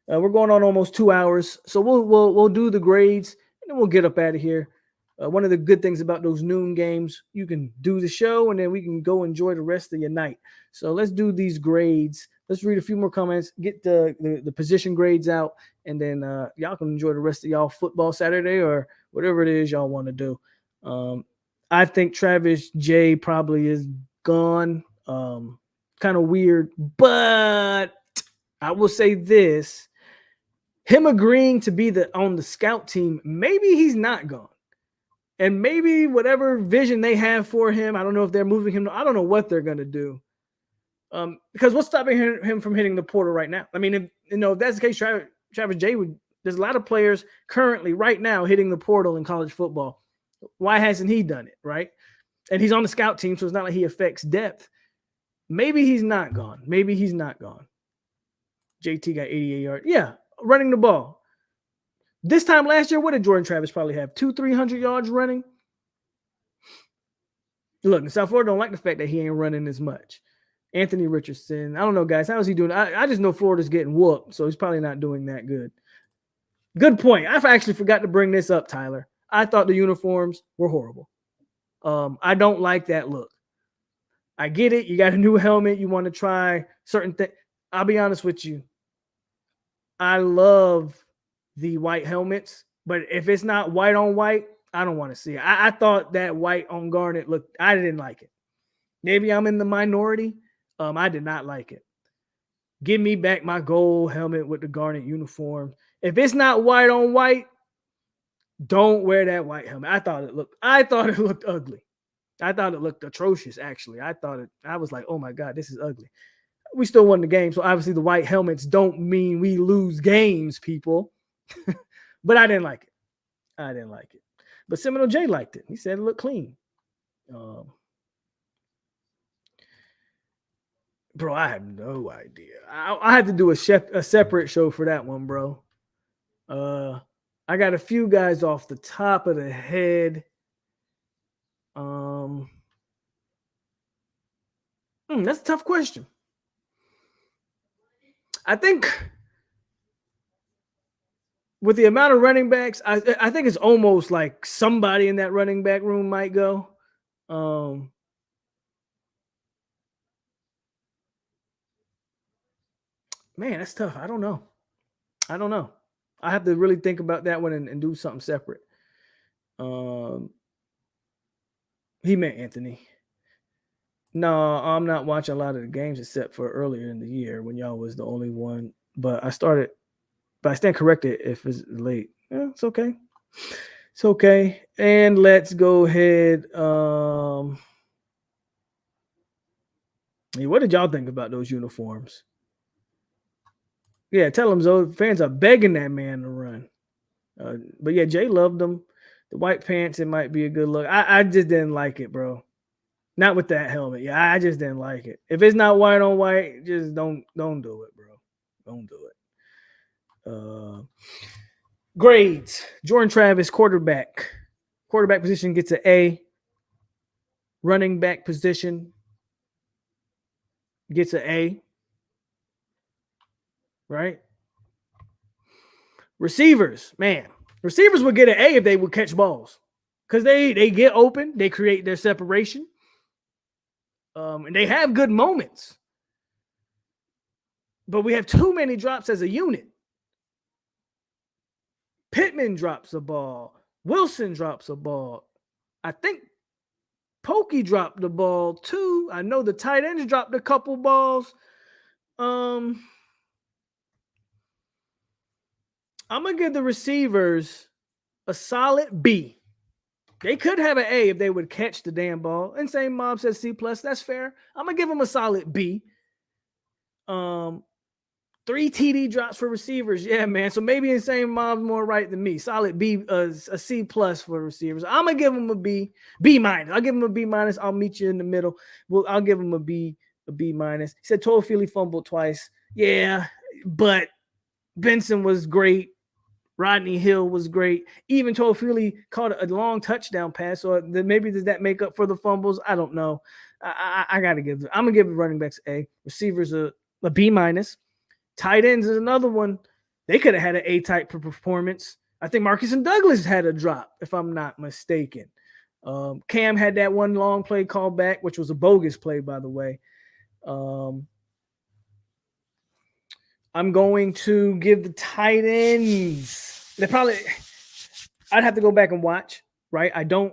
E: We're going on almost 2 hours. So we'll do the grades, and then we'll get up out of here. One of the good things about those noon games, you can do the show, and then we can go enjoy the rest of your night. So let's do these grades. Let's read a few more comments, get the position grades out, and then y'all can enjoy the rest of y'all football Saturday or whatever it is y'all want to do. I think Travis J probably is gone. Kind of weird, but I will say this. Him agreeing to be on the scout team, maybe he's not gone. And maybe whatever vision they have for him, I don't know if they're moving him. I don't know what they're going to do. Because what's stopping him from hitting the portal right now? I mean, if that's the case, Travis J there's a lot of players currently right now hitting the portal in college football. Why hasn't he done it, right? And he's on the scout team, so it's not like he affects depth. Maybe he's not gone. JT got 88 yards. Yeah, running the ball. This time last year, what did Jordan Travis probably have? 200-300 yards running? Look, South Florida don't like the fact that he ain't running as much. Anthony Richardson, I don't know, guys. How is he doing? I just know Florida's getting whooped, so he's probably not doing that good. Good point. I actually forgot to bring this up, Tyler. I thought the uniforms were horrible. I don't like that look. I get it. You got a new helmet. You want to try certain things. I'll be honest with you. I love the white helmets, but if it's not white on white, I don't want to see it. I thought that white on garnet looked, I didn't like it. Maybe I'm in the minority. I did not like it. Give me back my gold helmet with the garnet uniform. If it's not white on white, don't wear that white helmet. I thought it looked ugly. I thought it looked atrocious, actually. I was like, oh my God, this is ugly. We still won the game. So obviously the white helmets don't mean we lose games, people. But I didn't like it. But Seminole J liked it. He said it looked clean. Bro, I have no idea. I had to do a separate show for that one, bro. I got a few guys off the top of the head. That's a tough question. I think with the amount of running backs, I think it's almost like somebody in that running back room might go. Man, that's tough. I don't know. I have to really think about that one and do something separate. He meant Anthony. No, I'm not watching a lot of the games except for earlier in the year when y'all was the only one. But I stand corrected if it's late. Yeah, it's okay. It's okay. And let's go ahead. What did y'all think about those uniforms? Yeah, tell them those fans are begging that man to run. But yeah, Jay loved them. The white pants, it might be a good look. I just didn't like it, bro. Not with that helmet. Yeah, I just didn't like it. If it's not white on white, just don't do it, bro. Don't do it. Grades. Jordan Travis, quarterback. Quarterback position gets an A. Running back position gets an A. Right? Receivers, man. Receivers would get an A if they would catch balls. Because they get open, they create their separation. And they have good moments. But we have too many drops as a unit. Pittman drops a ball. Wilson drops a ball. I think Pokey dropped the ball too. I know the tight ends dropped a couple balls. I'm going to give the receivers a solid B. They could have an A if they would catch the damn ball. And same mob says C+. That's fair. I'm going to give them a solid B. 3 TD drops for receivers. Yeah, man. So maybe insane mob's more right than me. Solid B, a C+ for receivers. I'm going to give them a B. B-. I'll give them a B-. I'll meet you in the middle. I'll give them a B-. He said Toafili fumbled twice. Yeah, but Benson was great. Rodney Hill was great. Even Toafili caught a long touchdown pass. So maybe does that make up for the fumbles? I don't know. I'm going to give the running backs A. Receivers a B-. Tight ends is another one. They could have had an A-type performance. I think Marcus and Douglas had a drop, if I'm not mistaken. Cam had that one long play called back, which was a bogus play, by the way. I'm going to give the tight ends. I'd have to go back and watch, right? I don't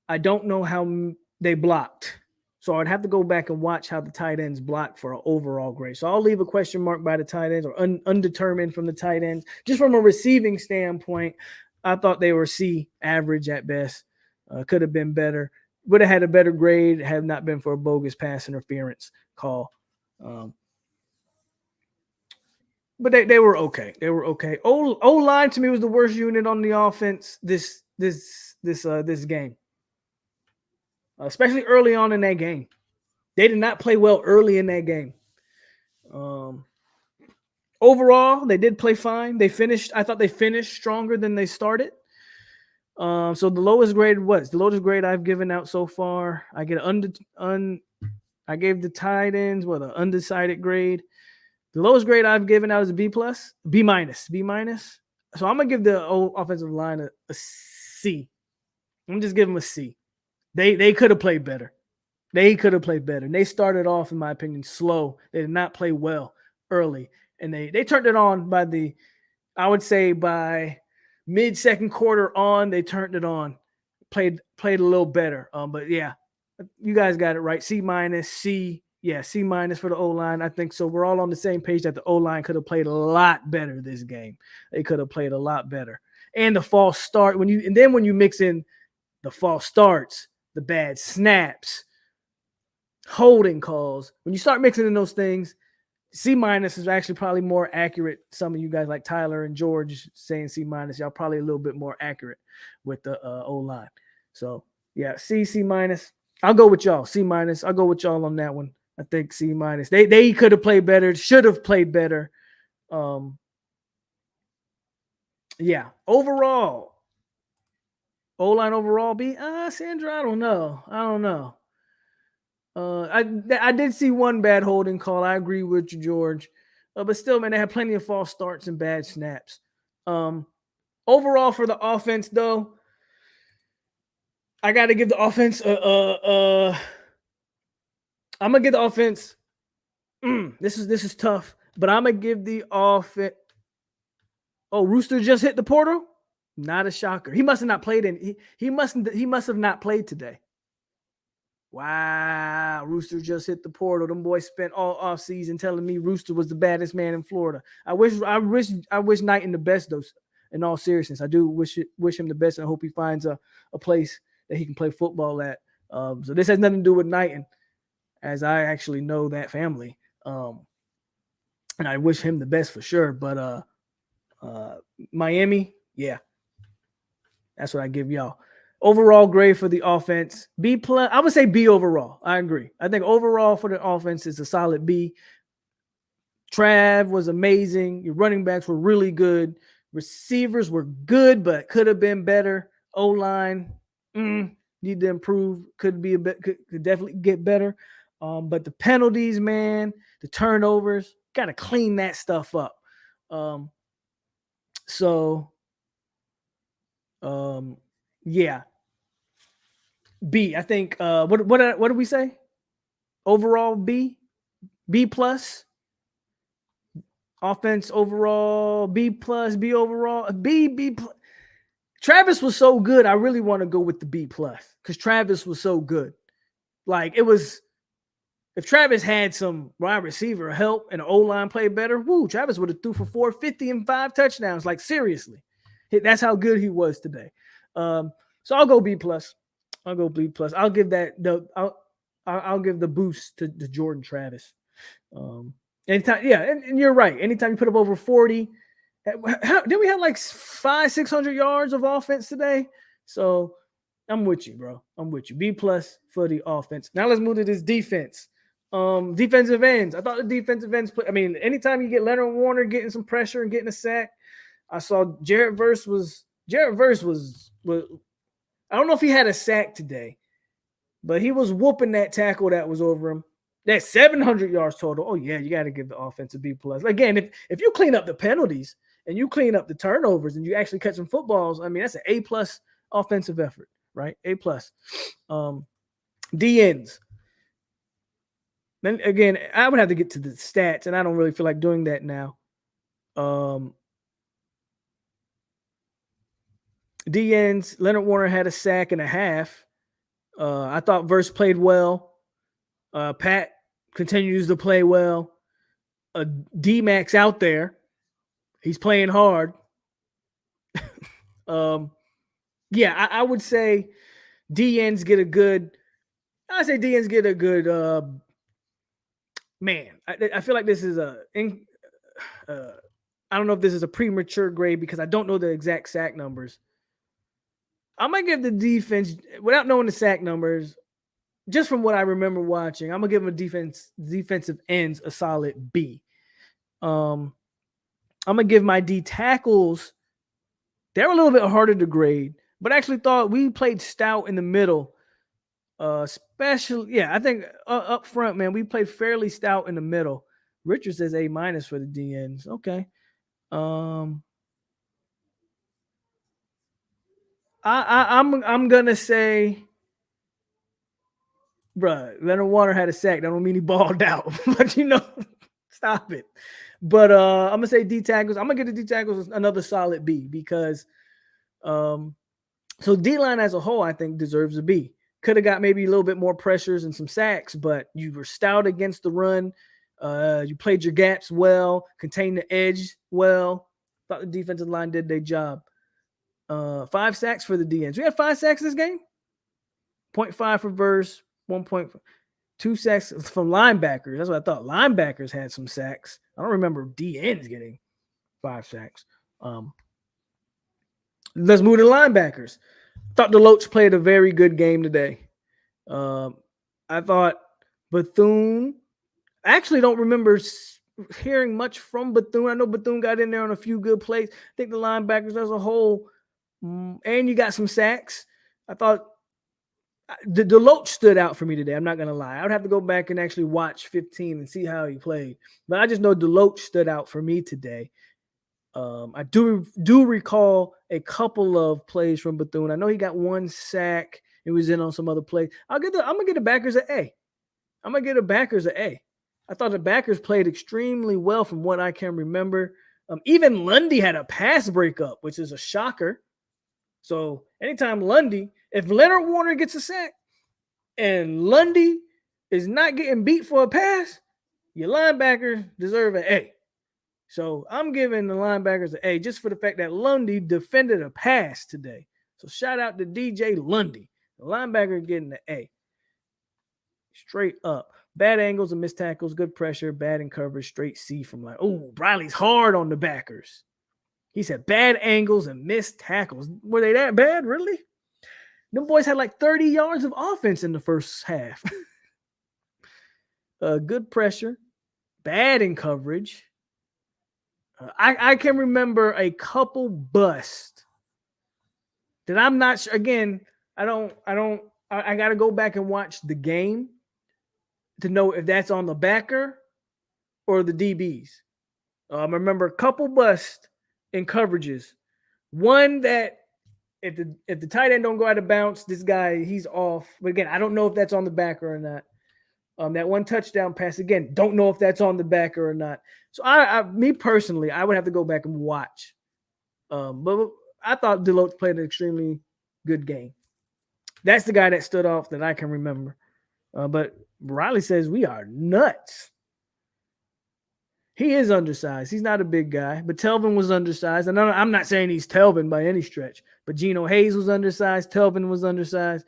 E: know how they blocked. So I'd have to go back and watch how the tight ends blocked for an overall grade. So I'll leave a question mark by the tight ends or undetermined from the tight ends. Just from a receiving standpoint, I thought they were C, average at best. Could have been better. Would have had a better grade had not been for a bogus pass interference call. But they were okay. O-line to me was the worst unit on the offense this game. Especially early on in that game. They did not play well early in that game. Overall, they did play fine. I thought they finished stronger than they started. So the lowest grade was the lowest grade I've given out so far. I get I gave the tight ends an undecided grade. The lowest grade I've given out is a B+, B-. So I'm gonna give the offensive line a C. I'm just giving them a C. They could have played better. And they started off, in my opinion, slow. They did not play well early. And they turned it on by mid-second quarter on, they turned it on. Played a little better. But yeah, you guys got it right. C-, C. Yeah, C- for the O-line. I think so. We're all on the same page that the O-line could have played a lot better this game. They could have played a lot better. And the false start, when you mix in the false starts, the bad snaps, holding calls. When you start mixing in those things, C- is actually probably more accurate. Some of you guys like Tyler and George saying C-, y'all probably a little bit more accurate with the O-line. So yeah, C-. I'll go with y'all. C-. I'll go with y'all on that one. I think C-. They could have played better, should have played better. Yeah. Overall, O-line overall B. Sandra, I don't know. I did see one bad holding call. I agree with you, George. But still, man, they had plenty of false starts and bad snaps. Overall, for the offense, though, I got to give the offense. I'm gonna give the offense. This is tough, but I'm gonna give the offense. Oh, Rooster just hit the portal. Not a shocker. He must have not played in. He must have not played today. Wow, Rooster just hit the portal. Them boys spent all off season telling me Rooster was the baddest man in Florida. I wish Knighton the best, though. In all seriousness, I do wish him the best, and I hope he finds a place that he can play football at. So this has nothing to do with Knighton, as I actually know that family, and I wish him the best for sure. But Miami, yeah, that's what I give y'all. Overall grade for the offense, B+. I would say B overall. I agree. I think overall for the offense is a solid B. Trav was amazing. Your running backs were really good. Receivers were good, but could have been better. O-line, need to improve. Could definitely get better. But the penalties, man, the turnovers, got to clean that stuff up. Yeah. B. I think what did we say? Overall B? B+. Offense overall B+, B overall, B+. Travis was so good. I really want to go with the B+ because Travis was so good. Like, it was, if Travis had some wide receiver help and the O-line played better, Travis would have threw for 450 and 5 touchdowns. Like, seriously. That's how good he was today. So I'll go B+. I'll go B+. I'll give I'll give the boost to Jordan Travis. Anytime, yeah, and you're right. Anytime you put up over 40, did we have like 500-600 yards of offense today? So I'm with you, bro. I'm with you. B+ for the offense. Now let's move to this defense. Defensive ends. I thought the defensive ends play. I mean, anytime you get Leonard Warner getting some pressure and getting a sack, I saw Jarrett Verse was. I don't know if he had a sack today, but he was whooping that tackle that was over him. That's 700 yards total. Oh, yeah, you got to give the offense a B+. Again, if you clean up the penalties and you clean up the turnovers and you actually catch some footballs, I mean, that's an A+ offensive effort, right? A+. D ends. Then again, I would have to get to the stats, and I don't really feel like doing that now. D ends, Leonard Warner had a sack and a half. I thought Verse played well. Pat continues to play well. D-Max out there. He's playing hard. Yeah, I would say D-Ends get a good man. I feel like this is I don't know if this is a premature grade because I don't know the exact sack numbers. I'm going to give the defense, without knowing the sack numbers, just from what I remember watching, I'm going to give them defensive ends a solid B. I'm going to give my D tackles, they're a little bit harder to grade, but I actually thought we played stout in the middle. Especially, I think up front, man, we played fairly stout in the middle. Richard says A- for the D ends. Okay. I'm gonna say, bruh, Leonard Warner had a sack. That don't mean he balled out, but stop it. But I'm gonna say D tackles. I'm gonna get the D tackles another solid B because, so D line as a whole, I think deserves a B. Could have got maybe a little bit more pressures and some sacks, but you were stout against the run. You played your gaps well, contained the edge well. Thought the defensive line did their job. 5 sacks for the DNs. We had 5 sacks this game? 0.5 for verse, 1.2 sacks from linebackers. That's what I thought. Linebackers had some sacks. I don't remember DNs getting 5 sacks. Let's move to linebackers. Thought Deloach played a very good game today. I thought Bethune. I actually don't remember hearing much from Bethune. I know Bethune got in there on a few good plays. I think the linebackers as a whole, and you got some sacks. I thought the Deloach stood out for me today. I'm not going to lie. I would have to go back and actually watch 15 and see how he played. But I just know Deloach stood out for me today. I do recall a couple of plays from Bethune. I know he got 1 sack. He was in on some other plays. I'm gonna get the backers an A. I'm gonna get the backers an A. I thought the backers played extremely well from what I can remember. Even Lundy had a pass breakup, which is a shocker. So anytime Lundy, if Leonard Warner gets a sack and Lundy is not getting beat for a pass, your linebackers deserve an A. So I'm giving the linebackers an A just for the fact that Lundy defended a pass today. So shout out to DJ Lundy. The linebacker getting an A. Straight up. Bad angles and missed tackles, good pressure, bad in coverage, straight C from like, oh, Briley's hard on the backers. He said bad angles and missed tackles. Were they that bad, really? Them boys had like 30 yards of offense in the first half. Good pressure, bad in coverage. I can remember a couple busts that I'm not sure. Again, I got to go back and watch the game to know if that's on the backer or the DBs. I remember a couple busts in coverages. One that if the tight end don't go out of bounds, this guy, he's off. But again, I don't know if that's on the backer or not. That 1 touchdown pass, again, don't know if that's on the backer or not. So me personally, I would have to go back and watch. But I thought Deloach played an extremely good game. That's the guy that stood off that I can remember. But Riley says we are nuts. He is undersized. He's not a big guy, but Telvin was undersized. And I'm not saying he's Telvin by any stretch, but Geno Hayes was undersized. Telvin was undersized.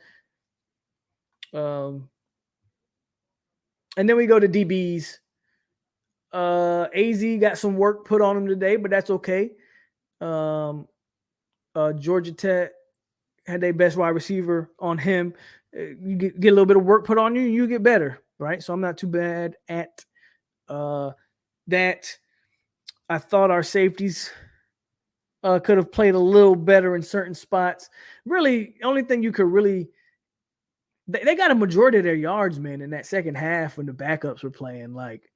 E: And then we go to DBs. AZ got some work put on him today, but that's okay. Georgia Tech had their best wide receiver on him. You get a little bit of work put on you, you get better, right? So I'm not too bad at that. I thought our safeties could have played a little better in certain spots. Really, the only thing you could really they got a majority of their yards, man, in that second half when the backups were playing. Like,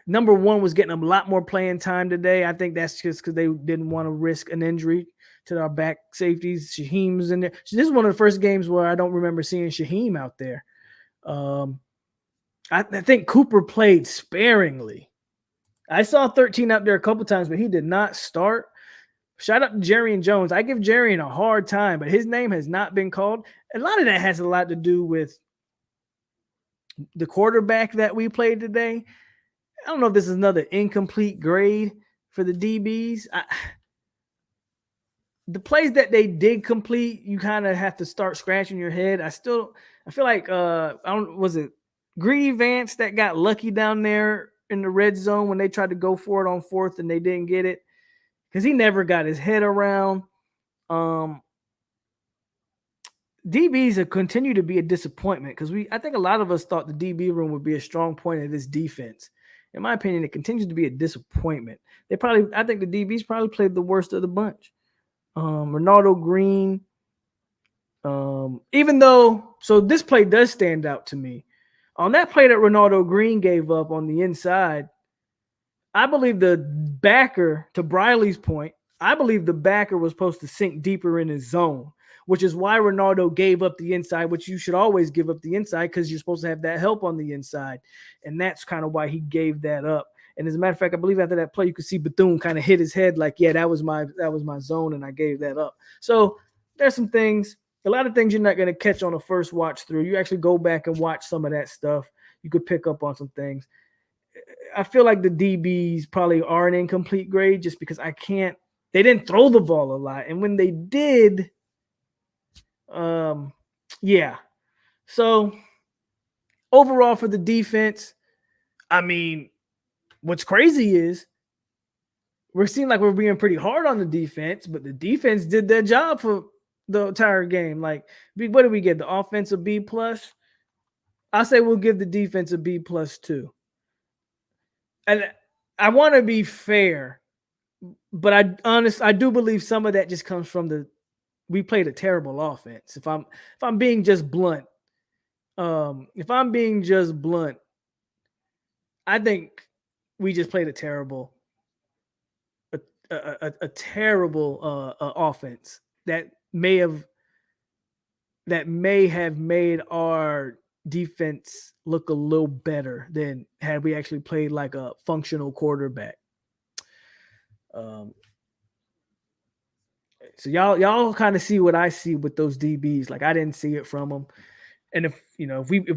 E: number 1 was getting a lot more playing time today. I think that's just because they didn't want to risk an injury to our back safeties. Shaheem was in there. So this is one of the first games where I don't remember seeing Shaheem out there. I think Cooper played sparingly. I saw 13 out there a couple times, but he did not start. Shout out to Jerrion Jones. I give Jerrion a hard time, but his name has not been called. A lot of that has a lot to do with the quarterback that we played today. I don't know if this is another incomplete grade for the DBs. The plays that they did complete, you kind of have to start scratching your head. I feel like was it Greedy Vance that got lucky down there in the red zone when they tried to go for it on 4th and they didn't get it because he never got his head around. DBs have continued to be a disappointment because I think a lot of us thought the DB room would be a strong point of this defense. In my opinion, it continues to be a disappointment. I think the DBs probably played the worst of the bunch. Ronaldo Green, even though, so this play does stand out to me. On that play that Ronaldo Green gave up on the inside, I believe the backer, to Briley's point, I believe the backer was supposed to sink deeper in his zone, which is why Ronaldo gave up the inside, which you should always give up the inside because you're supposed to have that help on the inside. And that's kind of why he gave that up. And as a matter of fact, I believe after that play, you could see Bethune kind of hit his head like, yeah, that was my zone, and I gave that up. So there's some things, a lot of things you're not going to catch on a first watch through. You actually go back and watch some of that stuff. You could pick up on some things. I feel like the DBs probably are an incomplete grade just because they didn't throw the ball a lot. And when they did, Yeah. So overall for the defense, I mean, what's crazy is we're seeing like we're being pretty hard on the defense, but the defense did their job for the entire game. Like, what did we get? The offense a B plus. I say we'll give the defense a B plus too. And I want to be fair, but I do believe some of that just comes from we played a terrible offense. If I'm being just blunt, I think we just played a terrible offense that may have made our defense look a little better than had we actually played like a functional quarterback. So y'all kind of see what I see with those DBs. Like I didn't see it from them. And if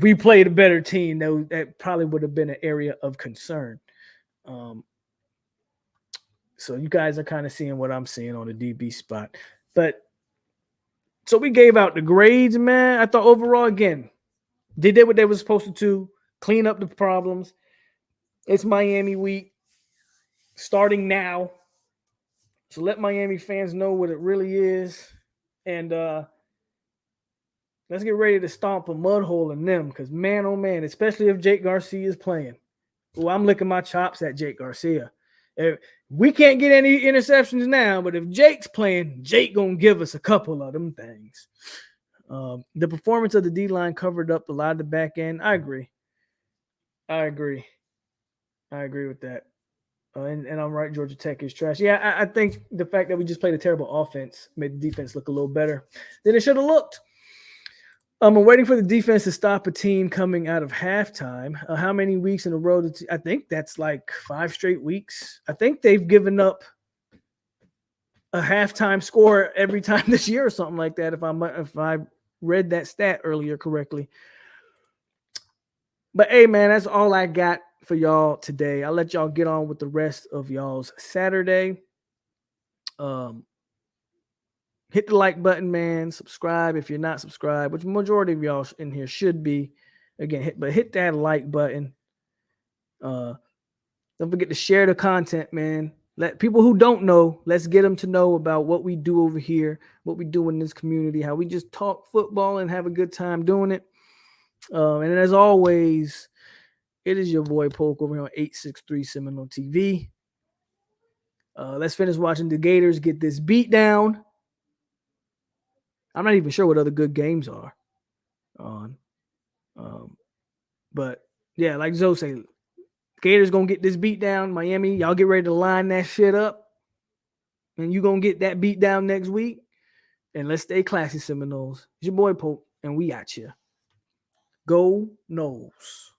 E: we played a better team, that probably would have been an area of concern. So you guys are kind of seeing what I'm seeing on the DB spot. But so we gave out the grades, man. I thought overall, again, they did what they were supposed to clean up the problems. It's Miami week starting now. So let Miami fans know what it really is. And let's get ready to stomp a mud hole in them. Because, man, oh, man, especially if Jake Garcia is playing. Oh, I'm licking my chops at Jake Garcia. We can't get any interceptions now, but if Jake's playing, Jake going to give us a couple of them things. The performance of the D-line covered up a lot of the back end. I agree with that. And I'm right, Georgia Tech is trash. Yeah, I think the fact that we just played a terrible offense made the defense look a little better than it should have looked. I'm waiting for the defense to stop a team coming out of halftime. How many weeks in a row? I think that's like 5 straight weeks. I think they've given up a halftime score every time this year or something like that, if I read that stat earlier correctly. But, hey, man, that's all I got for y'all today. I'll let y'all get on with the rest of y'all's Saturday. Hit the like button, man. Subscribe if you're not subscribed, which majority of y'all in here should be. Again, hit that like button. Don't forget to share the content, man. Let people who don't know, let's get them to know about what we do over here, what we do in this community, how we just talk football and have a good time doing it. And as always, it is your boy Polk over here on 863 Seminole TV. Let's finish watching the Gators get this beat down. I'm not even sure what other good games are on. But, yeah, like Zoe said, Gators going to get this beat down. Miami, y'all get ready to line that shit up. And you're going to get that beat down next week. And let's stay classy, Seminoles. It's your boy Polk, and we at you. Go Noles.